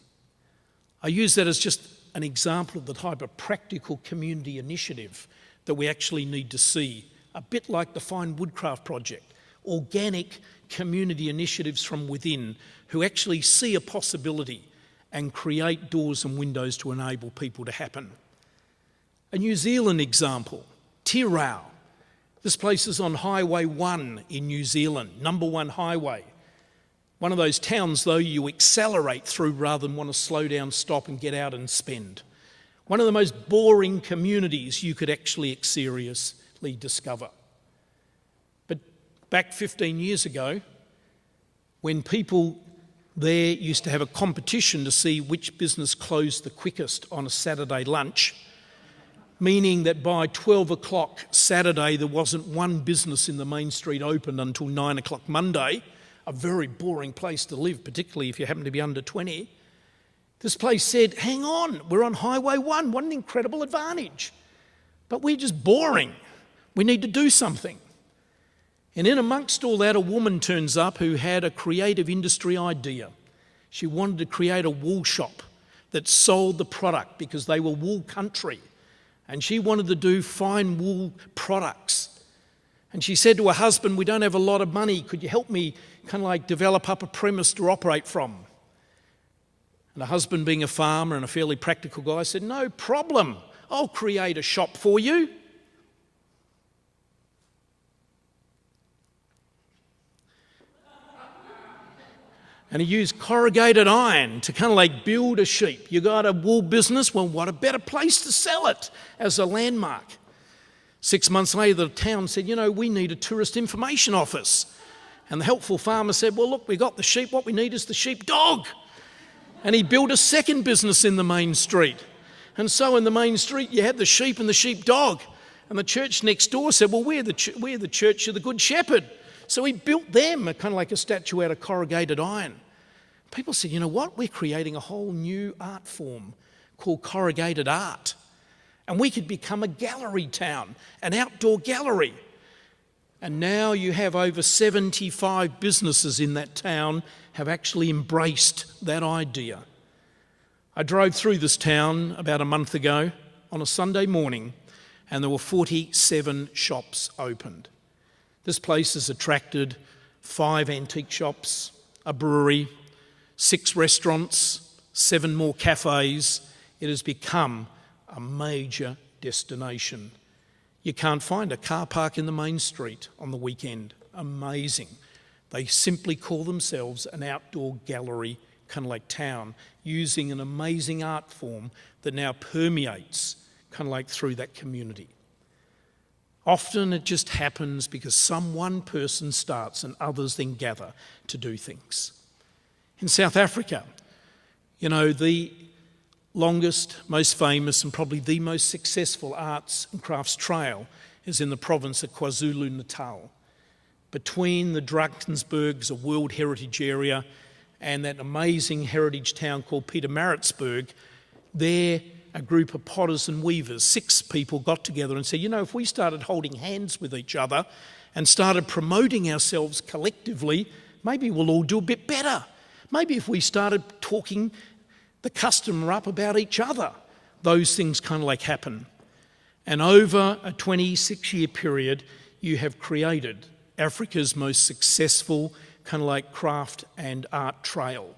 I use that as just an example of the type of practical community initiative that we actually need to see, a bit like the Fine Woodcraft Project, organic community initiatives from within who actually see a possibility and create doors and windows to enable people to happen. A New Zealand example, Tirau. This place is on Highway 1 in New Zealand, number 1 highway. One of those towns, though, you accelerate through rather than want to slow down, stop and get out and spend. One of the most boring communities you could actually seriously discover. But back 15 years ago, when people there used to have a competition to see which business closed the quickest on a Saturday lunch, meaning that by 12 o'clock Saturday there wasn't one business in the main street open until 9 o'clock Monday, a very boring place to live, particularly if you happen to be under 20. This place said, hang on, we're on Highway 1, what an incredible advantage. But we're just boring. We need to do something. And in amongst all that, a woman turns up who had a creative industry idea. She wanted to create a wool shop that sold the product because they were wool country. And she wanted to do fine wool products. And she said to her husband, we don't have a lot of money, could you help me kind of like develop up a premise to operate from? And the husband, being a farmer and a fairly practical guy, said, no problem, I'll create a shop for you. And he used corrugated iron to kind of like build a sheep. You got a wool business, well, what a better place to sell it as a landmark. 6 months later, the town said, we need a tourist information office. And the helpful farmer said, well, look, we got the sheep, what we need is the sheep dog. And he built a second business in the main street. And so in the main street, you had the sheep and the sheep dog. And the church next door said, well, we're the church of the Good Shepherd. So he built them kind of like a statue out of corrugated iron. People said, you know what? We're creating a whole new art form called corrugated art. And we could become a gallery town, an outdoor gallery. And now you have over 75 businesses in that town have actually embraced that idea. I drove through this town about a month ago on a Sunday morning, and there were 47 shops opened. This place has attracted 5 antique shops, a brewery, 6 restaurants, 7 more cafes. It has become a major destination. You can't find a car park in the main street on the weekend. Amazing. They simply call themselves an outdoor gallery, kind of like town, using an amazing art form that now permeates kind of like through that community. Often it just happens because some one person starts and others then gather to do things. In South Africa, you know, the longest, most famous and probably the most successful arts and crafts trail is in the province of KwaZulu-Natal. Between the Drakensberg's a World Heritage Area and that amazing heritage town called Pietermaritzburg, there a group of potters and weavers, 6 people got together and said, you know, if we started holding hands with each other and started promoting ourselves collectively, maybe we'll all do a bit better. Maybe if we started talking the customer up about each other, those things kind of like happen. And over a 26-year period, you have created Africa's most successful kind of like craft and art trail,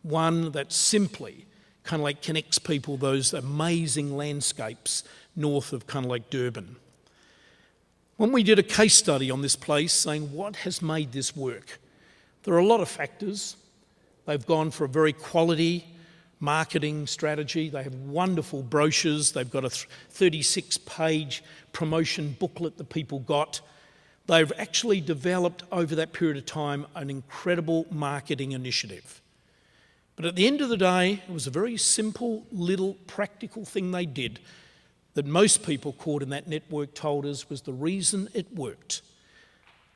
one that simply kind of like connects people, those amazing landscapes north of kind of like Durban. When we did a case study on this place saying what has made this work, there are a lot of factors. They've gone for a very quality marketing strategy. They have wonderful brochures. They've got a 36-page promotion booklet that people got. They've actually developed over that period of time an incredible marketing initiative. But at the end of the day, it was a very simple, little, practical thing they did that most people caught in that network told us was the reason it worked.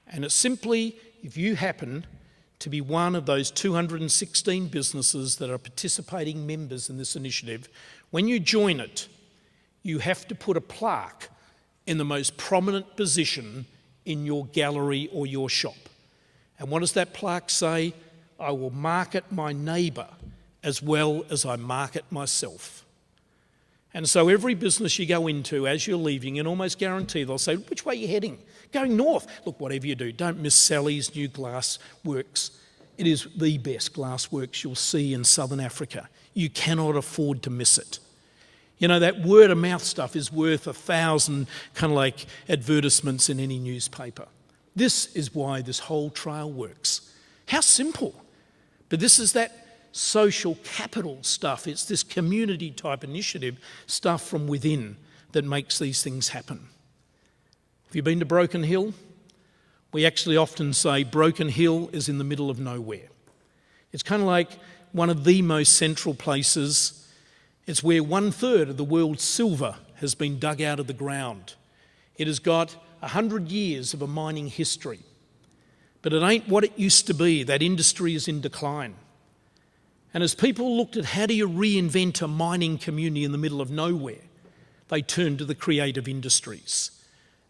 And it's simply, if you happen to be one of those 216 businesses that are participating members in this initiative, when you join it, you have to put a plaque in the most prominent position in your gallery or your shop. And what does that plaque say? I will market my neighbour as well as I market myself. And so every business you go into as you're leaving, and almost guarantee they'll say, which way are you heading? Going north. Look, whatever you do, don't miss Sally's new glass works. It is the best glass works you'll see in Southern Africa. You cannot afford to miss it. You know, that word of mouth stuff is worth 1,000 kind of like advertisements in any newspaper. This is why this whole trail works. How simple. But this is that social capital stuff. It's this community type initiative stuff from within that makes these things happen. Have you been to Broken Hill? We actually often say Broken Hill is in the middle of nowhere. It's kind of like one of the most central places. It's where 1/3 of the world's silver has been dug out of the ground. It has got 100 years of a mining history. But it ain't what it used to be. That industry is in decline. And as people looked at how do you reinvent a mining community in the middle of nowhere, they turned to the creative industries.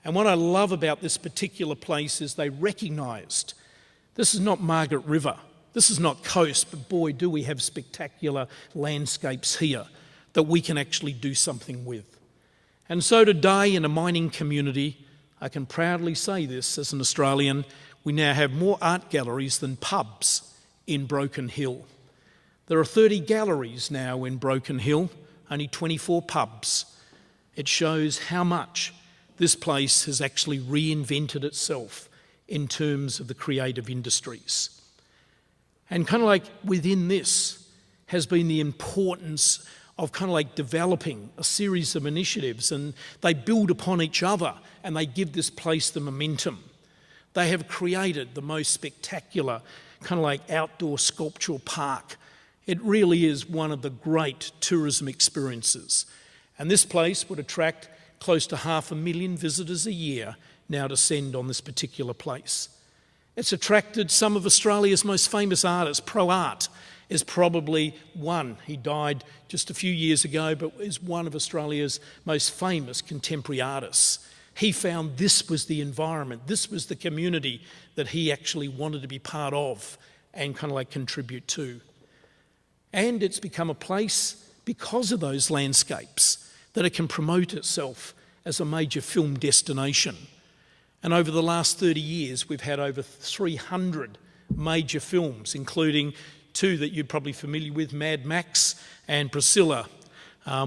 And what I love about this particular place is they recognised this is not Margaret River, this is not coast, but boy, do we have spectacular landscapes here that we can actually do something with. And so today in a mining community, I can proudly say this as an Australian, we now have more art galleries than pubs in Broken Hill. There are 30 galleries now in Broken Hill, only 24 pubs. It shows how much this place has actually reinvented itself in terms of the creative industries. And kind of like within this has been the importance of kind of like developing a series of initiatives, and they build upon each other and they give this place the momentum. They have created the most spectacular kind of like outdoor sculptural park. It really is one of the great tourism experiences. And this place would attract close to 500,000 visitors a year now to send on this particular place. It's attracted some of Australia's most famous artists. Pro Art is probably one. He died just a few years ago, but is one of Australia's most famous contemporary artists. He found this was the environment, this was the community that he actually wanted to be part of and kind of like contribute to. And it's become a place, because of those landscapes, that it can promote itself as a major film destination. And over the last 30 years, we've had over 300 major films, including two that you're probably familiar with, Mad Max and Priscilla,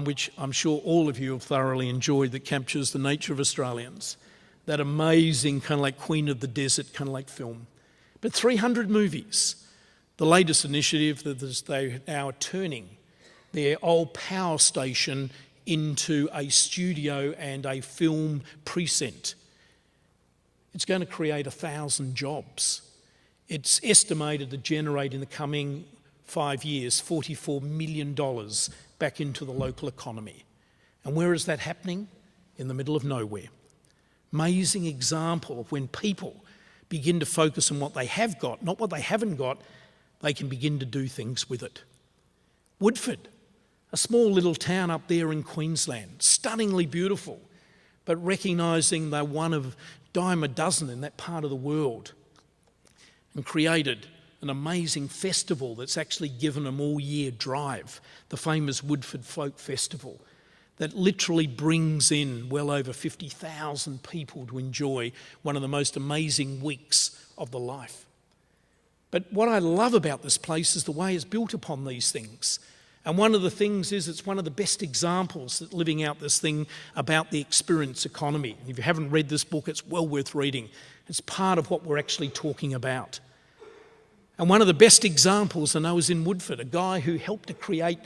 which I'm sure all of you have thoroughly enjoyed, that captures the nature of Australians. That amazing kind of like Queen of the Desert kind of like film. But 300 movies. The latest initiative that they now are turning their old power station into a studio and a film precinct. It's going to create 1,000 jobs. It's estimated to generate in the coming 5 years $44 million back into the local economy. And where is that happening? In the middle of nowhere. Amazing example of when people begin to focus on what they have got, not what they haven't got, they can begin to do things with it. Woodford, a small little town up there in Queensland, stunningly beautiful, but recognising they're one of dime a dozen in that part of the world, and created an amazing festival that's actually given them all year drive, the famous Woodford Folk Festival, that literally brings in well over 50,000 people to enjoy one of the most amazing weeks of the life. But what I love about this place is the way it's built upon these things. And one of the things is it's one of the best examples that living out this thing about the experience economy. And if you haven't read this book, it's well worth reading. It's part of what we're actually talking about. And one of the best examples I know is in Woodford, a guy who helped to create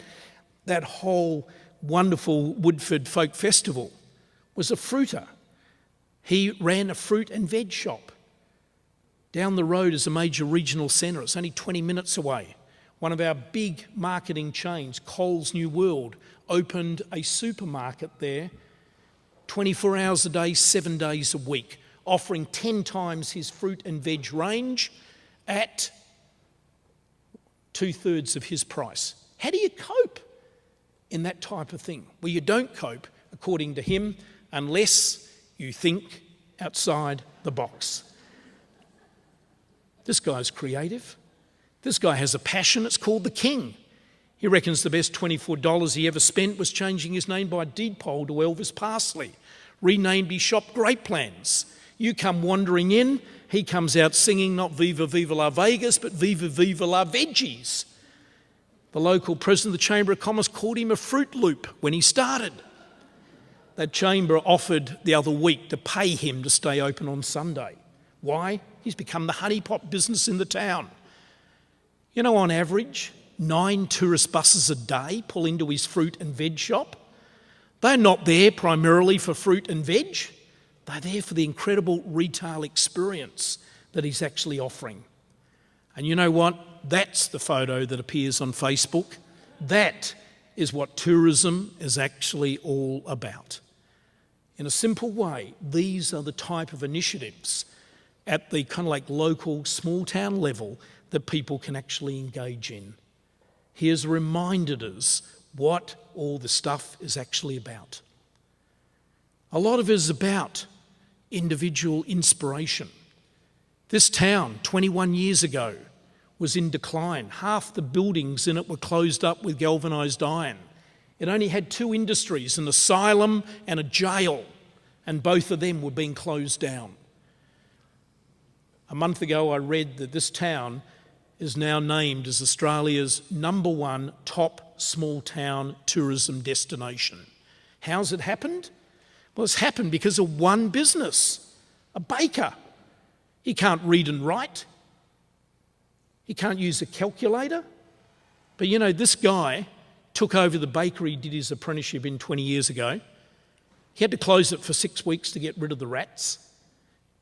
that whole wonderful Woodford Folk Festival was a fruiter. He ran a fruit and veg shop. Down the road is a major regional centre. It's only 20 minutes away. One of our big marketing chains, Coles New World, opened a supermarket there 24 hours a day, 7 days a week, offering 10 times his fruit and veg range at 2/3 of his price. How do you cope in that type of thing? Well, you don't cope, according to him, unless you think outside the box. This guy's creative. This guy has a passion. It's called the King. He reckons the best $24 he ever spent was changing his name by deed poll to Elvis Parsley. Renamed his shop Great Plans. You come wandering in, he comes out singing not Viva Viva La Vegas, but Viva Viva La Veggies. The local president of the Chamber of Commerce called him a Fruit Loop when he started. That chamber offered the other week to pay him to stay open on Sunday. Why? He's become the honeypot business in the town. You know, on average, 9 tourist buses a day pull into his fruit and veg shop. They're not there primarily for fruit and veg. They're there for the incredible retail experience that he's actually offering. And you know what? That's the photo that appears on Facebook. That is what tourism is actually all about. In a simple way, these are the type of initiatives at the kind of like local small town level that people can actually engage in. He has reminded us what all the stuff is actually about. A lot of it is about individual inspiration. This town, 21 years ago, was in decline. Half the buildings in it were closed up with galvanised iron. It only had 2 industries, an asylum and a jail, and both of them were being closed down. A month ago I read that this town is now named as Australia's #1 top small town tourism destination. How's it happened? Well, it's happened because of one business, a baker. He can't read and write. He can't use a calculator. But you know, this guy took over the bakery, did his apprenticeship in 20 years ago. He had to close it for 6 weeks to get rid of the rats.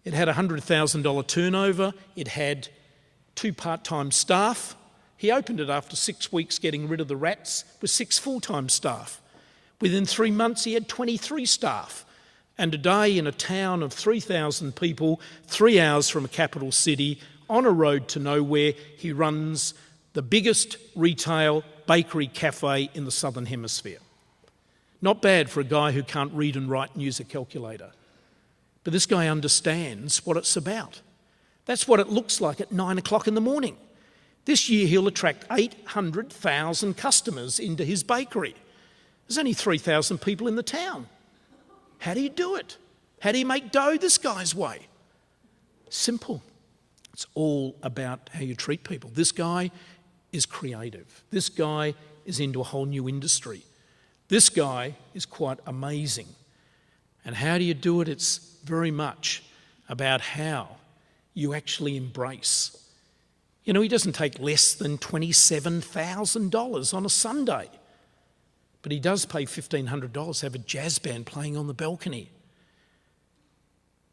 It had a $100,000 turnover. It had 2 part-time staff. He opened it after 6 weeks getting rid of the rats with 6 full-time staff. Within 3 months, he had 23 staff. And today, in a town of 3,000 people, 3 hours from a capital city, on a road to nowhere, he runs the biggest retail bakery cafe in the Southern Hemisphere. Not bad for a guy who can't read and write and use a calculator. But this guy understands what it's about. That's what it looks like at 9 o'clock in the morning. This year he'll attract 800,000 customers into his bakery. There's only 3,000 people in the town. How do you do it? How do you make dough this guy's way? Simple. It's all about how you treat people. This guy is creative. This guy is into a whole new industry. This guy is quite amazing. And how do you do it? It's very much about how you actually embrace. You know, he doesn't take less than $27,000 on a Sunday, but he does pay $1,500 to have a jazz band playing on the balcony.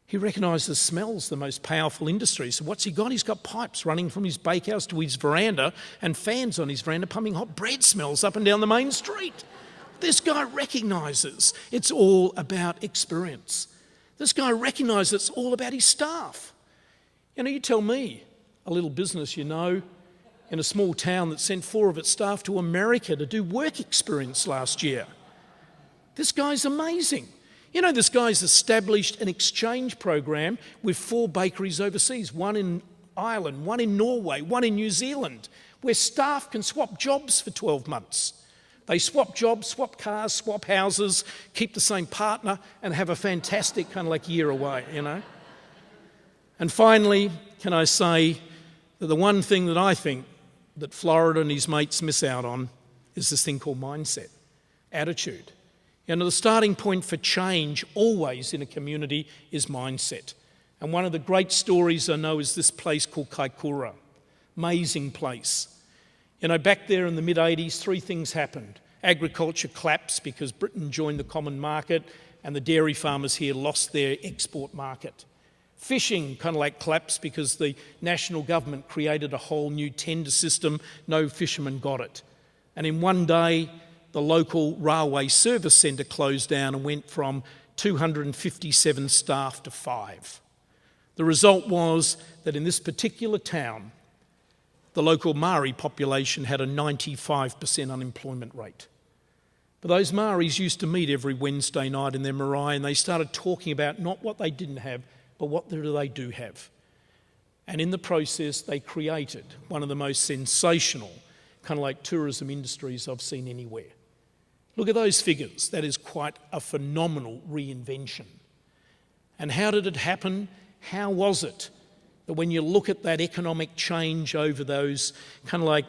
He recognises smell's the most powerful industry. So what's he got? He's got pipes running from his bakehouse to his veranda and fans on his veranda pumping hot bread smells up and down the main street. This guy recognises it's all about experience. This guy recognises it's all about his staff. You know, you tell me, a little business you know, in a small town that sent 4 of its staff to America to do work experience last year. This guy's amazing. You know, this guy's established an exchange program with 4 bakeries overseas, one in Ireland, one in Norway, one in New Zealand, where staff can swap jobs for 12 months. They swap jobs, swap cars, swap houses, keep the same partner and have a fantastic kind of like year away, you know. And finally, can I say that the one thing that I think that Florida and his mates miss out on is this thing called mindset, attitude. You know, the starting point for change always in a community is mindset. And one of the great stories I know is this place called Kaikoura. Amazing place. You know, back there in the mid-80s, 3 things happened. Agriculture collapsed because Britain joined the common market and the dairy farmers here lost their export market. Fishing kind of like collapsed because the national government created a whole new tender system. No fishermen got it. And in one day, the local railway service centre closed down and went from 257 staff to 5. The result was that in this particular town, the local Maori population had a 95% unemployment rate. But those Maoris used to meet every Wednesday night in their marae and they started talking about not what they didn't have, but what they do have. And in the process, they created one of the most sensational kind of like tourism industries I've seen anywhere. Look at those figures. That is quite a phenomenal reinvention. And how did it happen? How was it that when you look at that economic change over those kind of like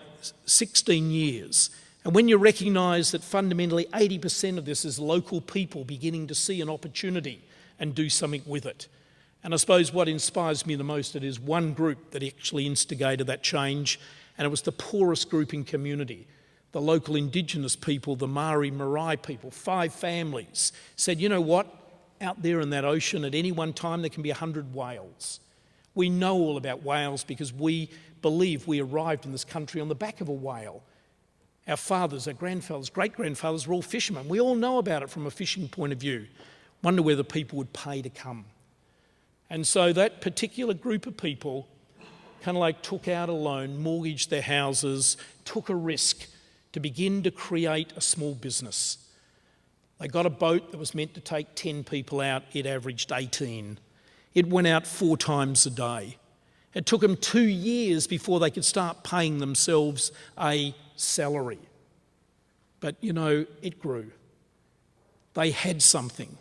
16 years, and when you recognise that fundamentally 80% of this is local people beginning to see an opportunity and do something with it. And I suppose what inspires me the most, it is one group that actually instigated that change, and it was the poorest group in community. The local Indigenous people, the Maori Marae people, 5 families, said, you know what, out there in that ocean at any one time there can be 100 whales. We know all about whales because we believe we arrived in this country on the back of a whale. Our fathers, our grandfathers, great-grandfathers were all fishermen. We all know about it from a fishing point of view. Wonder whether people would pay to come. And so that particular group of people kind of like took out a loan, mortgaged their houses, took a risk to begin to create a small business. They got a boat that was meant to take 10 people out. It averaged 18. It went out 4 times a day. It took them 2 years before they could start paying themselves a salary. But, you know, it grew. They had something.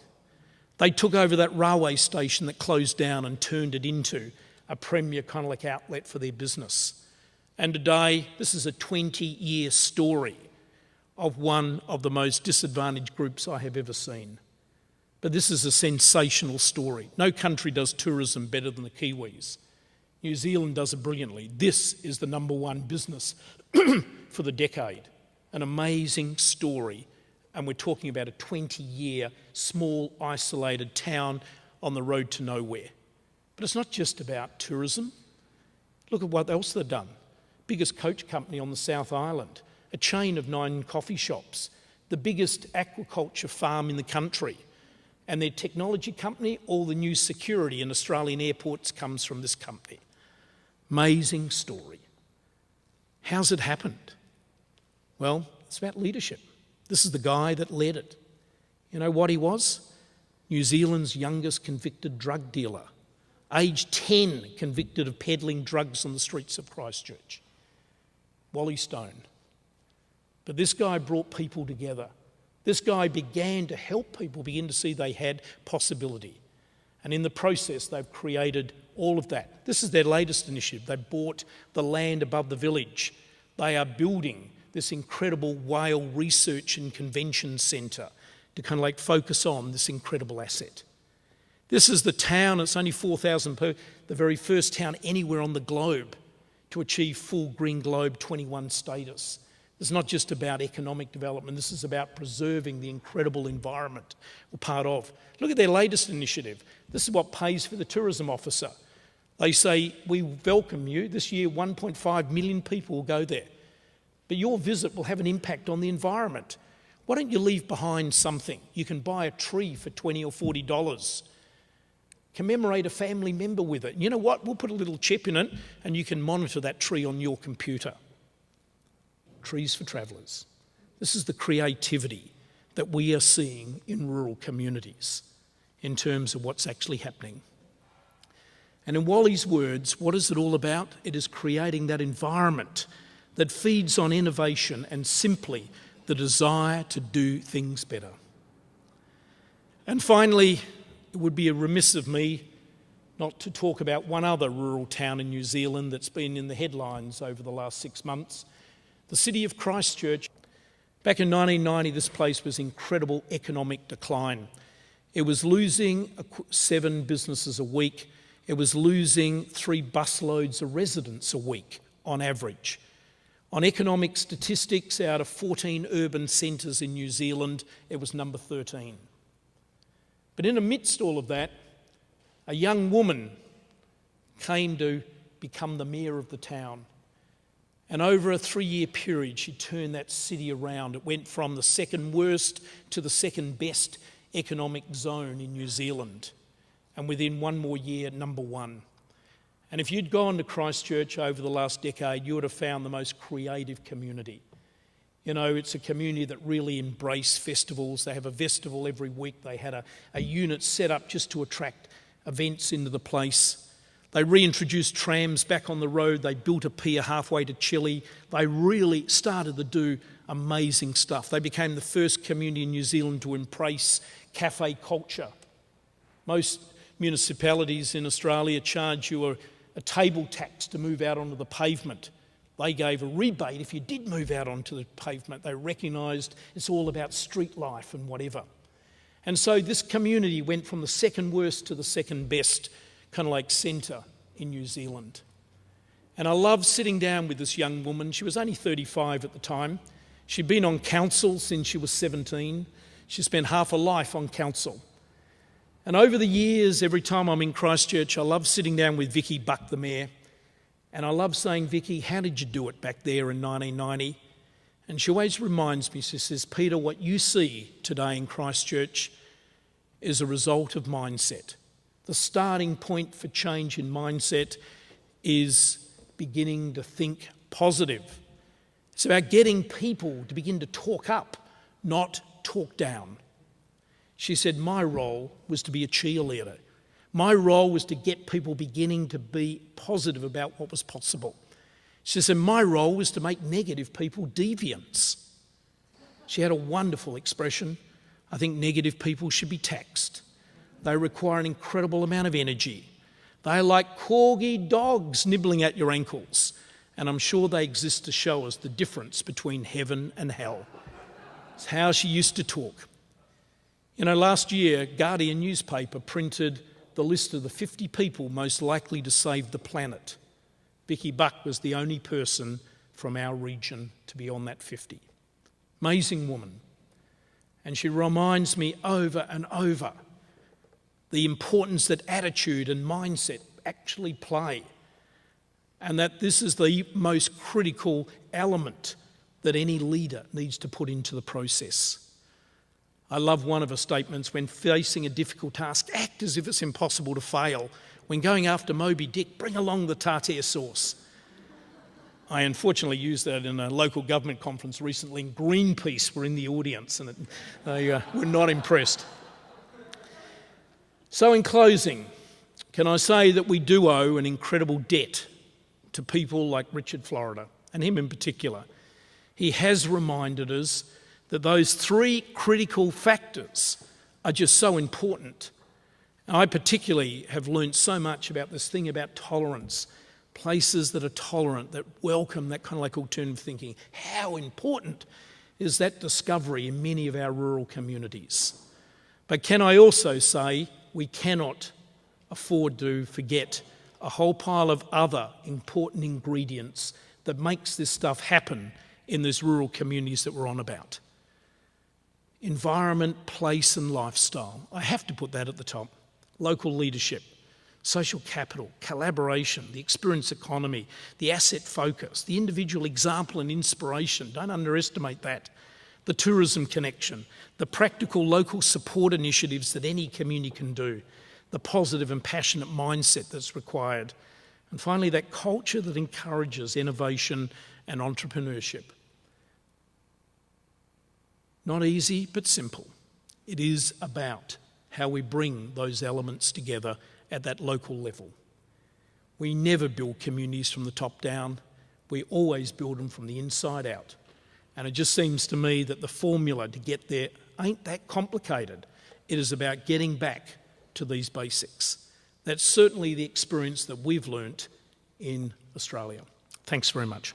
They took over that railway station that closed down and turned it into a premier kind of like outlet for their business. And today, this is a 20-year story of one of the most disadvantaged groups I have ever seen. But this is a sensational story. No country does tourism better than the Kiwis. New Zealand does it brilliantly. This is the #1 business for the decade. An amazing story. And we're talking about a 20-year, small, isolated town on the road to nowhere. But it's not just about tourism. Look at what else they've done. Biggest coach company on the South Island, a chain of 9 coffee shops, the biggest aquaculture farm in the country, and their technology company, all the new security in Australian airports comes from this company. Amazing story. How's it happened? Well, it's about leadership. This is the guy that led it. You know what he was? New Zealand's youngest convicted drug dealer, aged 10, convicted of peddling drugs on the streets of Christchurch. Wally Stone. But this guy brought people together. This guy began to help people begin to see they had possibility. And in the process, they've created all of that. This is their latest initiative. They bought the land above the village. They are building this incredible whale research and convention centre to kind of like focus on this incredible asset. This is the town, it's only 4,000 per, the very first town anywhere on the globe to achieve full Green Globe 21 status. It's not just about economic development, this is about preserving the incredible environment we're part of. Look at their latest initiative. This is what pays for the tourism officer. They say, we welcome you. This year, 1.5 million people will go there. But your visit will have an impact on the environment. Why don't you leave behind something? You can buy a tree for $20 or $40. Commemorate a family member with it. You know what? We'll put a little chip in it and you can monitor that tree on your computer. Trees for travellers. This is the creativity that we are seeing in rural communities in terms of what's actually happening. And in Wally's words, what is it all about? It is creating that environment that feeds on innovation and simply the desire to do things better. And finally, it would be remiss of me not to talk about one other rural town in New Zealand that's been in the headlines over the last 6 months. The city of Christchurch. Back in 1990, this place was incredible economic decline. It was losing 7 businesses a week. It was losing 3 busloads of residents a week on average. On economic statistics, out of 14 urban centres in New Zealand, it was number 13. But in amidst all of that, a young woman came to become the mayor of the town. And over a 3-year period, she turned that city around. It went from the second worst to the second best economic zone in New Zealand. And within 1 more year, number 1. And if you'd gone to Christchurch over the last decade, you would have found the most creative community. You know, it's a community that really embrace festivals. They have a festival every week. They had a unit set up just to attract events into the place. They reintroduced trams back on the road. They built a pier halfway to Chile. They really started to do amazing stuff. They became the first community in New Zealand to embrace cafe culture. Most municipalities in Australia charge you a table tax to move out onto the pavement. They gave a rebate if you did move out onto the pavement. They recognised it's all about street life and whatever. And so this community went from the second worst to the second best kind of like centre in New Zealand. And I love sitting down with this young woman. She was only 35 at the time. She'd been on council since she was 17. She spent half her life on council. And over the years, every time I'm in Christchurch, I love sitting down with Vicky Buck, the mayor. And I love saying, Vicky, how did you do it back there in 1990? And she always reminds me, she says, Peter, what you see today in Christchurch is a result of mindset. The starting point for change in mindset is beginning to think positive. It's about getting people to begin to talk up, not talk down. She said, my role was to be a cheerleader. My role was to get people beginning to be positive about what was possible. She said, my role was to make negative people deviants. She had a wonderful expression. I think negative people should be taxed. They require an incredible amount of energy. They're like corgi dogs nibbling at your ankles. And I'm sure they exist to show us the difference between heaven and hell. It's how she used to talk. You know, last year, Guardian newspaper printed the list of the 50 people most likely to save the planet. Vicky Buck was the only person from our region to be on that 50. Amazing woman. And she reminds me over and over the importance that attitude and mindset actually play, and that this is the most critical element that any leader needs to put into the process. I love one of her statements: when facing a difficult task, act as if it's impossible to fail. When going after Moby Dick, bring along the tartare sauce. I unfortunately used that in a local government conference recently, and Greenpeace were in the audience and they were not impressed. So in closing, can I say that we do owe an incredible debt to people like Richard Florida, and him in particular. He has reminded us that those three critical factors are just so important. I particularly have learned so much about this thing about tolerance, places that are tolerant, that welcome that kind of like alternative thinking. How important is that discovery in many of our rural communities? But can I also say we cannot afford to forget a whole pile of other important ingredients that makes this stuff happen in those rural communities that we're on about. Environment, place and lifestyle. I have to put that at the top. Local leadership, social capital, collaboration, the experience economy, the asset focus, the individual example and inspiration. Don't underestimate that. The tourism connection, the practical local support initiatives that any community can do, the positive and passionate mindset that's required, and finally that culture that encourages innovation and entrepreneurship. Not easy, but simple. It is about how we bring those elements together at that local level. We never build communities from the top down. We always build them from the inside out. And it just seems to me that the formula to get there ain't that complicated. It is about getting back to these basics. That's certainly the experience that we've learnt in Australia. Thanks very much.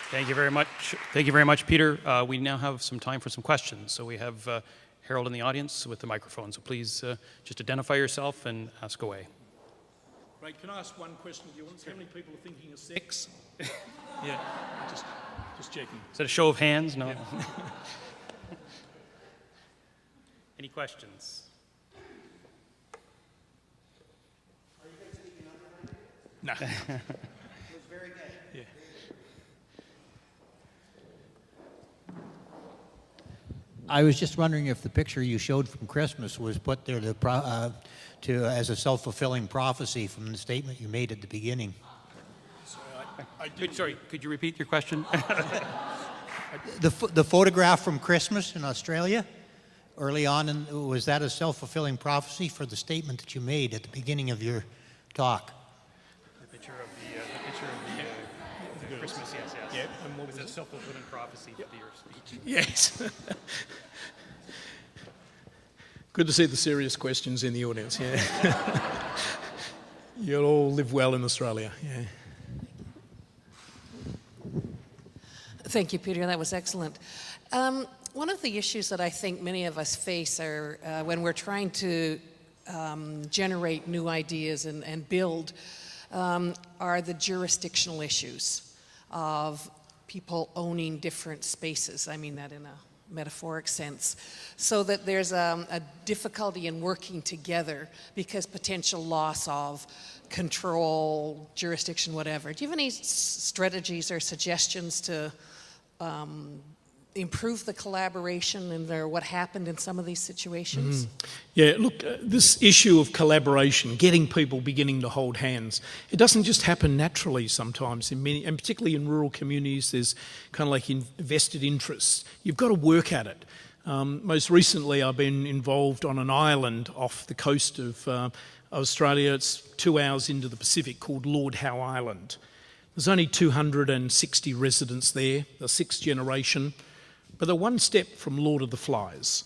Thank you very much. Thank you very much, Peter. We now have some time for some questions. So we have Harold in the audience with the microphone. So please just identify yourself and ask away. Right, can I ask one question of you? How many people are thinking of sex? Yeah, just checking. Is that a show of hands? No. Yeah. Any questions? Are you guys speaking under? No. It was very good. Yeah. I was just wondering if the picture you showed from Christmas was put there as a self-fulfilling prophecy from the statement you made at the beginning. Sorry, could you repeat your question? The photograph from Christmas in Australia, early on, was that a self-fulfilling prophecy for the statement that you made at the beginning of your talk? The picture of the Christmas, yes. Yeah, and what was a self-fulfilling prophecy for your speech? Yes. Good to see the serious questions in the audience, yeah. You'll all live well in Australia, yeah. Thank you, Peter. That was excellent. One of the issues that I think many of us face are when we're trying to generate new ideas and build are the jurisdictional issues of people owning different spaces. I mean that in a metaphoric sense, so that there's a difficulty in working together because potential loss of control, jurisdiction, whatever. Do you have any strategies or suggestions to improve the collaboration and what happened in some of these situations? Yeah, look, this issue of collaboration, getting people beginning to hold hands, it doesn't just happen naturally sometimes in many, and particularly in rural communities, there's kind of like vested interests. You've got to work at it. Most recently, I've been involved on an island off the coast of Australia. It's 2 hours into the Pacific, called Lord Howe Island. There's only 260 residents there, the 6th generation, but they're one step from Lord of the Flies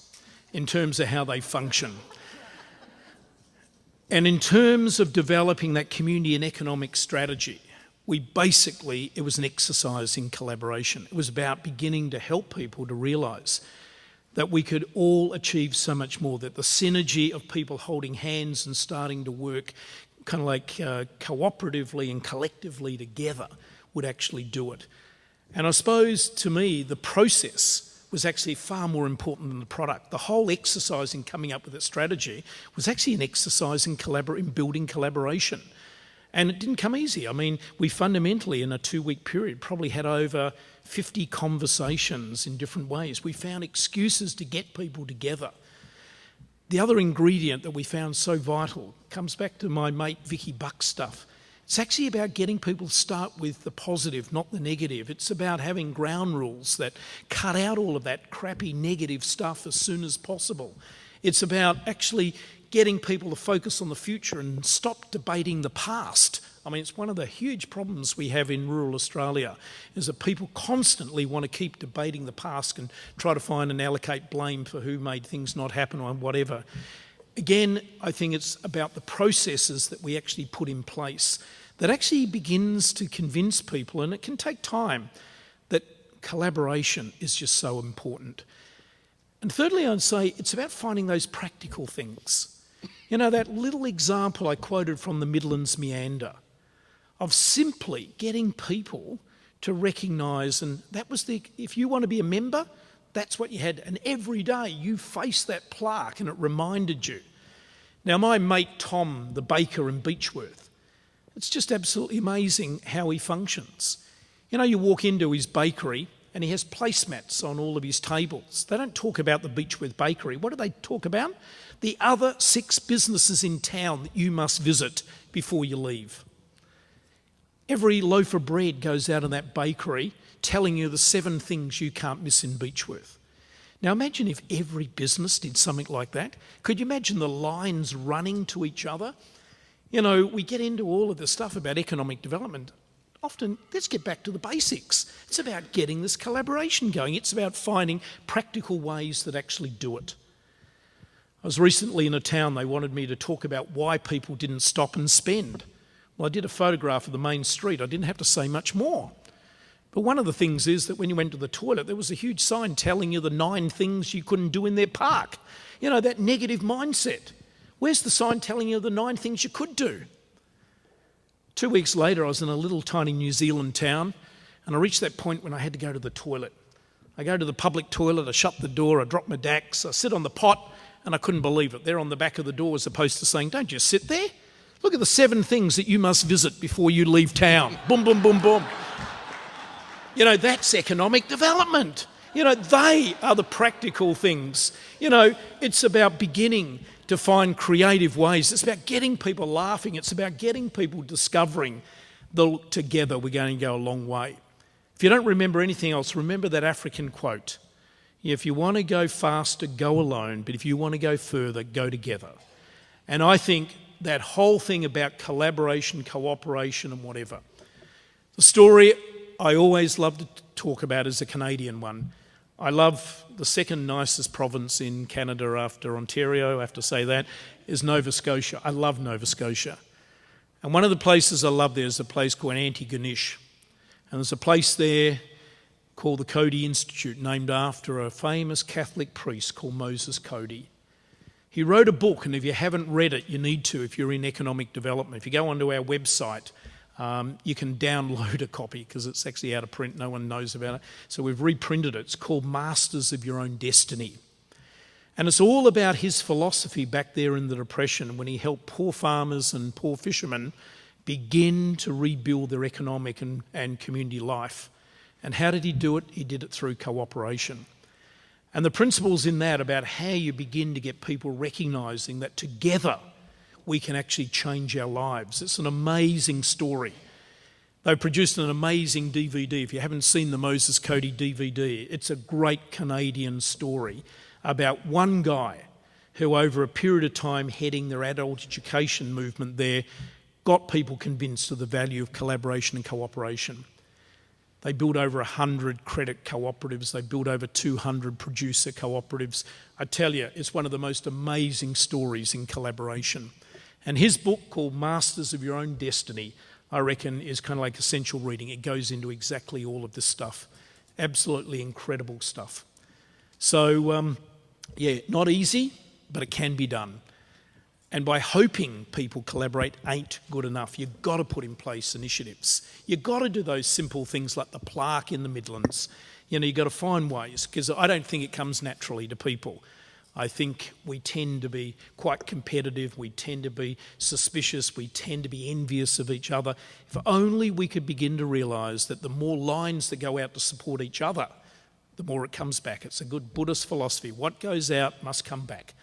in terms of how they function. And in terms of developing that community and economic strategy, it was an exercise in collaboration. It was about beginning to help people to realise that we could all achieve so much more, that the synergy of people holding hands and starting to work kind of like cooperatively and collectively together would actually do it. And I suppose, to me, the process was actually far more important than the product. The whole exercise in coming up with that strategy was actually an exercise in building collaboration. And it didn't come easy. I mean, we fundamentally, in a 2-week period, probably had over 50 conversations in different ways. We found excuses to get people together. The other ingredient that we found so vital comes back to my mate Vicky Buck's stuff. It's actually about getting people to start with the positive, not the negative. It's about having ground rules that cut out all of that crappy negative stuff as soon as possible. It's about actually getting people to focus on the future and stop debating the past. I mean, it's one of the huge problems we have in rural Australia, is that people constantly want to keep debating the past and try to find and allocate blame for who made things not happen or whatever. Again, I think it's about the processes that we actually put in place that actually begins to convince people, and it can take time, that collaboration is just so important. And thirdly, I'd say it's about finding those practical things. You know, that little example I quoted from the Midlands Meander of simply getting people to recognise, and that was if you want to be a member, that's what you had. And every day you faced that plaque and it reminded you. Now, my mate Tom, the baker in Beechworth, it's just absolutely amazing how he functions. You know, you walk into his bakery and he has placemats on all of his tables. They don't talk about the Beechworth bakery. What do they talk about? The other 6 businesses in town that you must visit before you leave. Every loaf of bread goes out of that bakery telling you the 7 things you can't miss in Beechworth. Now imagine if every business did something like that. Could you imagine the lines running to each other? You know, we get into all of the stuff about economic development. Often, let's get back to the basics. It's about getting this collaboration going. It's about finding practical ways that actually do it. I was recently in a town, they wanted me to talk about why people didn't stop and spend. Well, I did a photograph of the main street. I didn't have to say much more. But one of the things is that when you went to the toilet, there was a huge sign telling you the 9 things you couldn't do in their park. You know, that negative mindset. Where's the sign telling you the 9 things you could do? 2 weeks later, I was in a little tiny New Zealand town, and I reached that point when I had to go to the toilet. I go to the public toilet, I shut the door, I drop my dax, I sit on the pot, and I couldn't believe it. There on the back of the door as opposed to saying, don't just sit there. Look at the 7 things that you must visit before you leave town. Boom, boom, boom, boom. You know, that's economic development. You know, they are the practical things. You know, it's about beginning to find creative ways. It's about getting people laughing. It's about getting people discovering that together we're going to go a long way. If you don't remember anything else, remember that African quote. If you want to go faster, go alone. But if you want to go further, go together. And I think that whole thing about collaboration, cooperation and whatever. The story I always love to talk about is a Canadian one. I love the second nicest province in Canada after Ontario, I have to say that, is Nova Scotia. I love Nova Scotia. And one of the places I love there is a place called Antigonish. And there's a place there called the Cody Institute, named after a famous Catholic priest called Moses Cody. He wrote a book, and if you haven't read it, you need to if you're in economic development. If you go onto our website, you can download a copy because it's actually out of print. No one knows about it. So we've reprinted it. It's called Masters of Your Own Destiny. And it's all about his philosophy back there in the Depression when he helped poor farmers and poor fishermen begin to rebuild their economic and community life. And how did he do it? He did it through cooperation. And the principles in that about how you begin to get people recognising that together we can actually change our lives. It's an amazing story. They produced an amazing DVD. If you haven't seen the Moses Cody DVD, it's a great Canadian story about one guy who over a period of time heading their adult education movement there got people convinced of the value of collaboration and cooperation. They built over 100 credit cooperatives. They built over 200 producer cooperatives. I tell you, it's one of the most amazing stories in collaboration. And his book called Masters of Your Own Destiny, I reckon, is kind of like essential reading. It goes into exactly all of this stuff. Absolutely incredible stuff. So, yeah, not easy, but it can be done. And by hoping people collaborate ain't good enough. You've got to put in place initiatives. You've got to do those simple things like the plaque in the Midlands. You know, you've got to find ways, because I don't think it comes naturally to people. I think we tend to be quite competitive, we tend to be suspicious, we tend to be envious of each other. If only we could begin to realise that the more lines that go out to support each other, the more it comes back. It's a good Buddhist philosophy. What goes out must come back.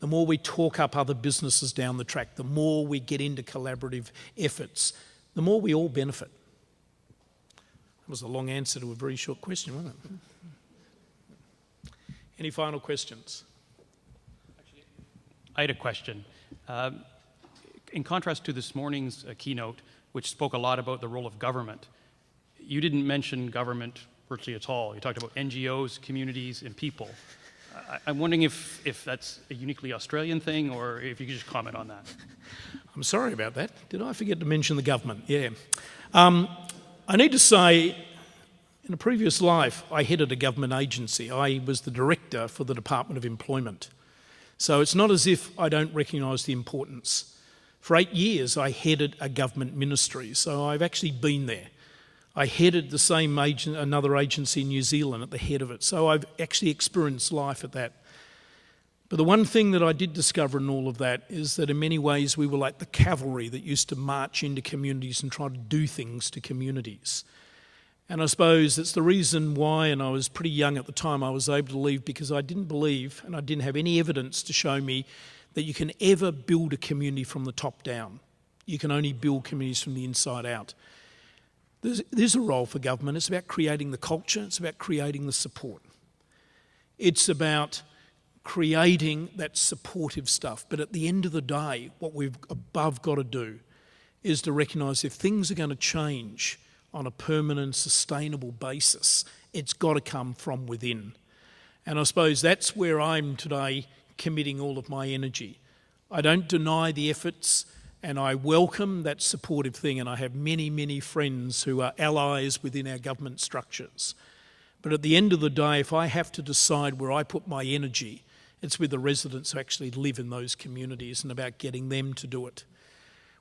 the more we talk up other businesses down the track, the more we get into collaborative efforts, the more we all benefit. That was a long answer to a very short question, wasn't it? Any final questions? I had a question. In contrast to this morning's keynote, which spoke a lot about the role of government, you didn't mention government virtually at all. You talked about NGOs, communities, and people. I'm wondering if that's a uniquely Australian thing, or if you could just comment on that. I'm sorry about that. Did I forget to mention the government? Yeah. I need to say, in a previous life, I headed a government agency. I was the director for the Department of Employment. So it's not as if I don't recognise the importance. For 8 years, I headed a government ministry, so I've actually been there. I headed the same another agency in New Zealand at the head of it, so I've actually experienced life at that. But the one thing that I did discover in all of that is that in many ways we were like the cavalry that used to march into communities and try to do things to communities. And I suppose that's the reason why, and I was pretty young at the time, I was able to leave, because I didn't believe and I didn't have any evidence to show me that you can ever build a community from the top down. You can only build communities from the inside out. There's a role for government. It's about creating the culture. It's about creating the support. It's about creating that supportive stuff. But at the end of the day, what we've above got to do is to recognise if things are going to change on a permanent, sustainable basis, it's got to come from within. And I suppose that's where I'm today committing all of my energy. I don't deny the efforts, and I welcome that supportive thing, and I have many, many friends who are allies within our government structures. But at the end of the day, if I have to decide where I put my energy, it's with the residents who actually live in those communities and about getting them to do it.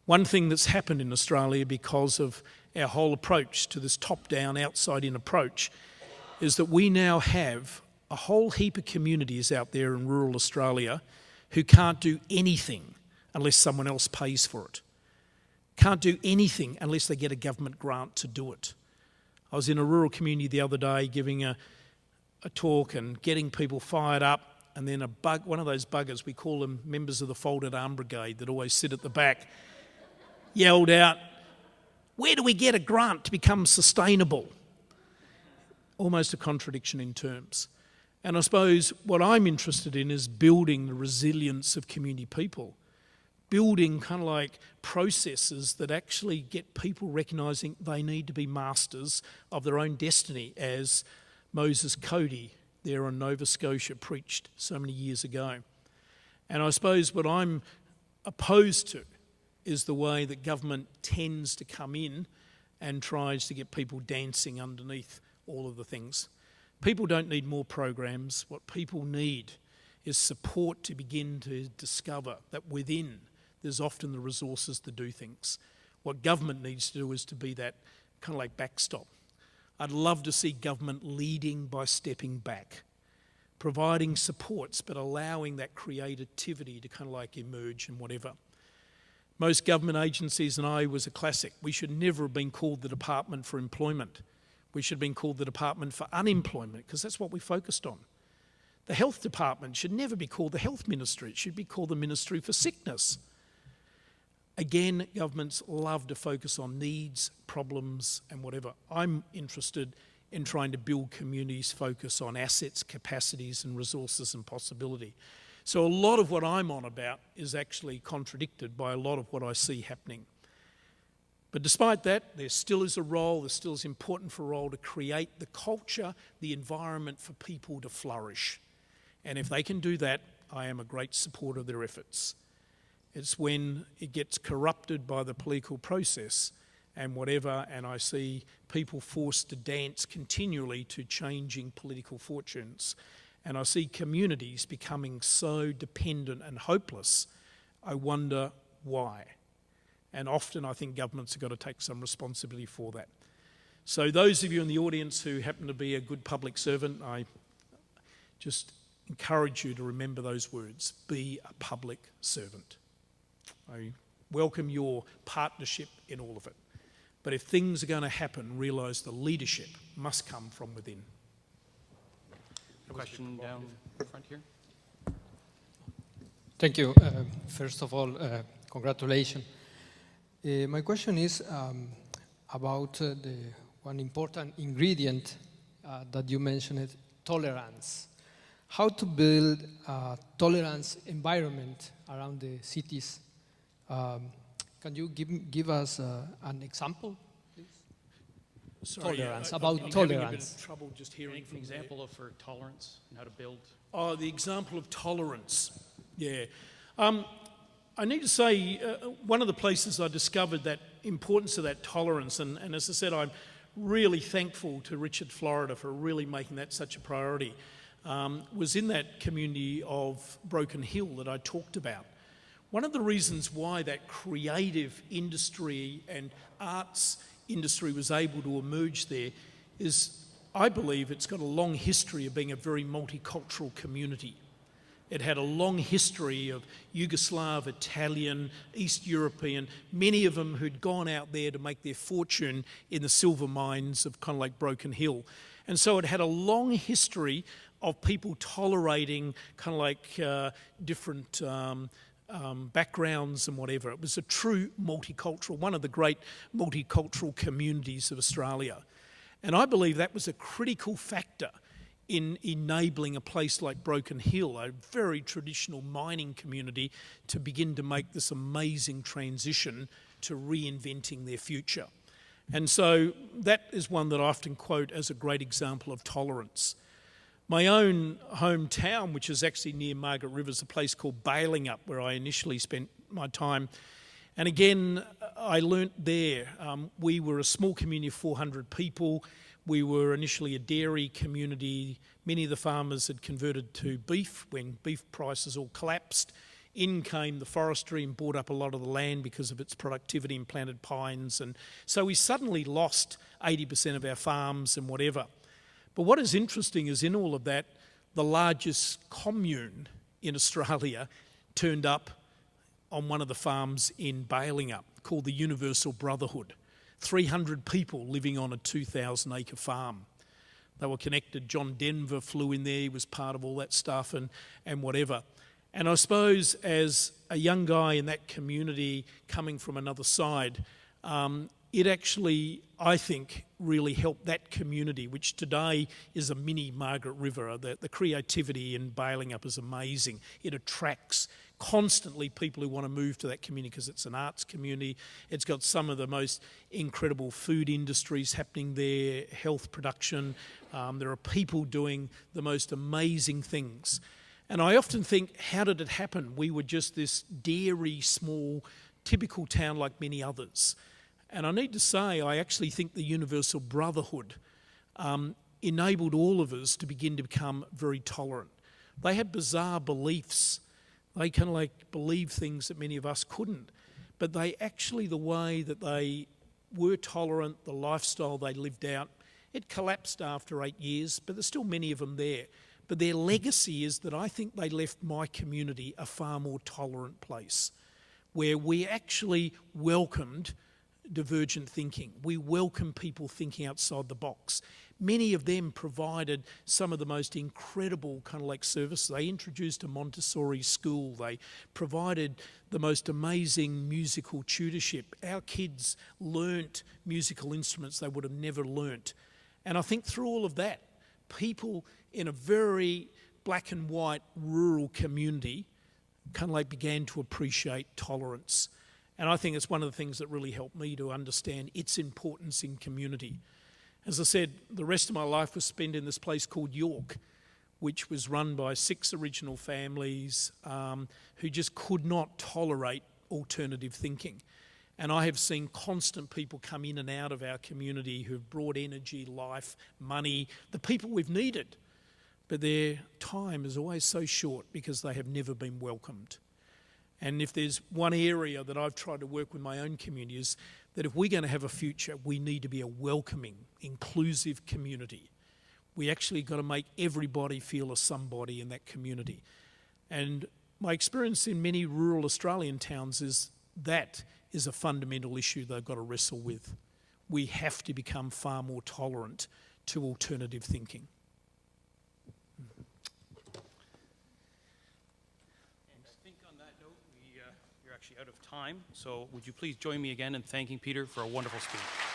One thing that's happened in Australia because of our whole approach to this top-down, outside-in approach is that we now have a whole heap of communities out there in rural Australia who can't do anything unless someone else pays for it. Can't do anything unless they get a government grant to do it. I was in a rural community the other day giving a talk and getting people fired up, and then one of those buggers, we call them members of the Folded Arm Brigade that always sit at the back, yelled out, "Where do we get a grant to become sustainable?" Almost a contradiction in terms. And I suppose what I'm interested in is building the resilience of community people, building kind of like processes that actually get people recognising they need to be masters of their own destiny, as Moses Cody there in Nova Scotia preached so many years ago. And I suppose what I'm opposed to is the way that government tends to come in and tries to get people dancing underneath all of the things. People don't need more programs. What people need is support to begin to discover that within there's often the resources to do things. What government needs to do is to be that kind of like backstop. I'd love to see government leading by stepping back, providing supports but allowing that creativity to kind of like emerge and whatever. Most government agencies, and I was a classic, we should never have been called the Department for Employment. We should have been called the Department for Unemployment, because that's what we focused on. The Health Department should never be called the Health Ministry. It should be called the Ministry for Sickness. Again, governments love to focus on needs, problems, and whatever. I'm interested in trying to build communities focus on assets, capacities, and resources and possibility. So a lot of what I'm on about is actually contradicted by a lot of what I see happening. But despite that, there still is a role, there still is important for a role to create the culture, the environment for people to flourish. And if they can do that, I am a great supporter of their efforts. It's when it gets corrupted by the political process and whatever, and I see people forced to dance continually to changing political fortunes, and I see communities becoming so dependent and hopeless, I wonder why. And often I think governments have got to take some responsibility for that. So those of you in the audience who happen to be a good public servant, I just encourage you to remember those words: be a public servant. I welcome your partnership in all of it. But if things are going to happen, realise the leadership must come from within. A question down front here. Thank you. First of all, congratulations. My question is about the one important ingredient that you mentioned, tolerance. How to build a tolerance environment around the cities. Can you give us an example, please? Sorry, Tolerance, I'm about having tolerance. a bit of trouble just hearing An from example of for tolerance and how to build. Oh, the example of tolerance. Yeah. I need to say, one of the places I discovered that importance of that tolerance, and as I said, I'm really thankful to Richard Florida for really making that such a priority, was in that community of Broken Hill that I talked about. One of the reasons why that creative industry and arts industry was able to emerge there is, I believe, it's got a long history of being a very multicultural community. It had a long history of Yugoslav, Italian, East European, many of them who'd gone out there to make their fortune in the silver mines of kind of like Broken Hill. And so it had a long history of people tolerating kind of like different backgrounds and whatever. It was a true multicultural, one of the great multicultural communities of Australia. And I believe that was a critical factor in enabling a place like Broken Hill, a very traditional mining community, to begin to make this amazing transition to reinventing their future. And so that is one that I often quote as a great example of tolerance. My own hometown, which is actually near Margaret River, is a place called Bailing Up, where I initially spent my time. And again, I learnt there. We were a small community of 400 people. We were initially a dairy community. Many of the farmers had converted to beef when beef prices all collapsed. In came the forestry and bought up a lot of the land because of its productivity and planted pines. And so we suddenly lost 80% of our farms and whatever. But what is interesting is in all of that, the largest commune in Australia turned up on one of the farms in Bailing Up, called the Universal Brotherhood. 300 people living on a 2,000-acre farm. They were connected. John Denver flew in there. He was part of all that stuff and whatever. And I suppose as a young guy in that community coming from another side, it actually, I think, really helped that community, which today is a mini Margaret River. The creativity in Bailing Up is amazing. It attracts constantly people who want to move to that community because it's an arts community. It's got some of the most incredible food industries happening there, health production. There are people doing the most amazing things. And I often think, how did it happen? We were just this dairy, small, typical town like many others. And I need to say, I actually think the Universal Brotherhood enabled all of us to begin to become very tolerant. They had bizarre beliefs. They kind of like believed things that many of us couldn't. But they actually, the way that they were tolerant, the lifestyle they lived out, it collapsed after 8 years, but there's still many of them there. But their legacy is that I think they left my community a far more tolerant place, where we actually welcomed divergent thinking. We welcome people thinking outside the box. Many of them provided some of the most incredible kind of like services. They introduced a Montessori school. They provided the most amazing musical tutorship. Our kids learnt musical instruments they would have never learnt. And I think through all of that, people in a very black and white rural community kind of like began to appreciate tolerance. And I think it's one of the things that really helped me to understand its importance in community. As I said, the rest of my life was spent in this place called York, which was run by 6 original families who just could not tolerate alternative thinking. And I have seen constant people come in and out of our community who've brought energy, life, money, the people we've needed. But their time is always so short because they have never been welcomed. And if there's one area that I've tried to work with my own community is that if we're going to have a future, we need to be a welcoming, inclusive community. We actually got to make everybody feel a somebody in that community. And my experience in many rural Australian towns is that is a fundamental issue they've got to wrestle with. We have to become far more tolerant to alternative thinking. And I think on actually out of time, so would you please join me again in thanking Peter for a wonderful speech?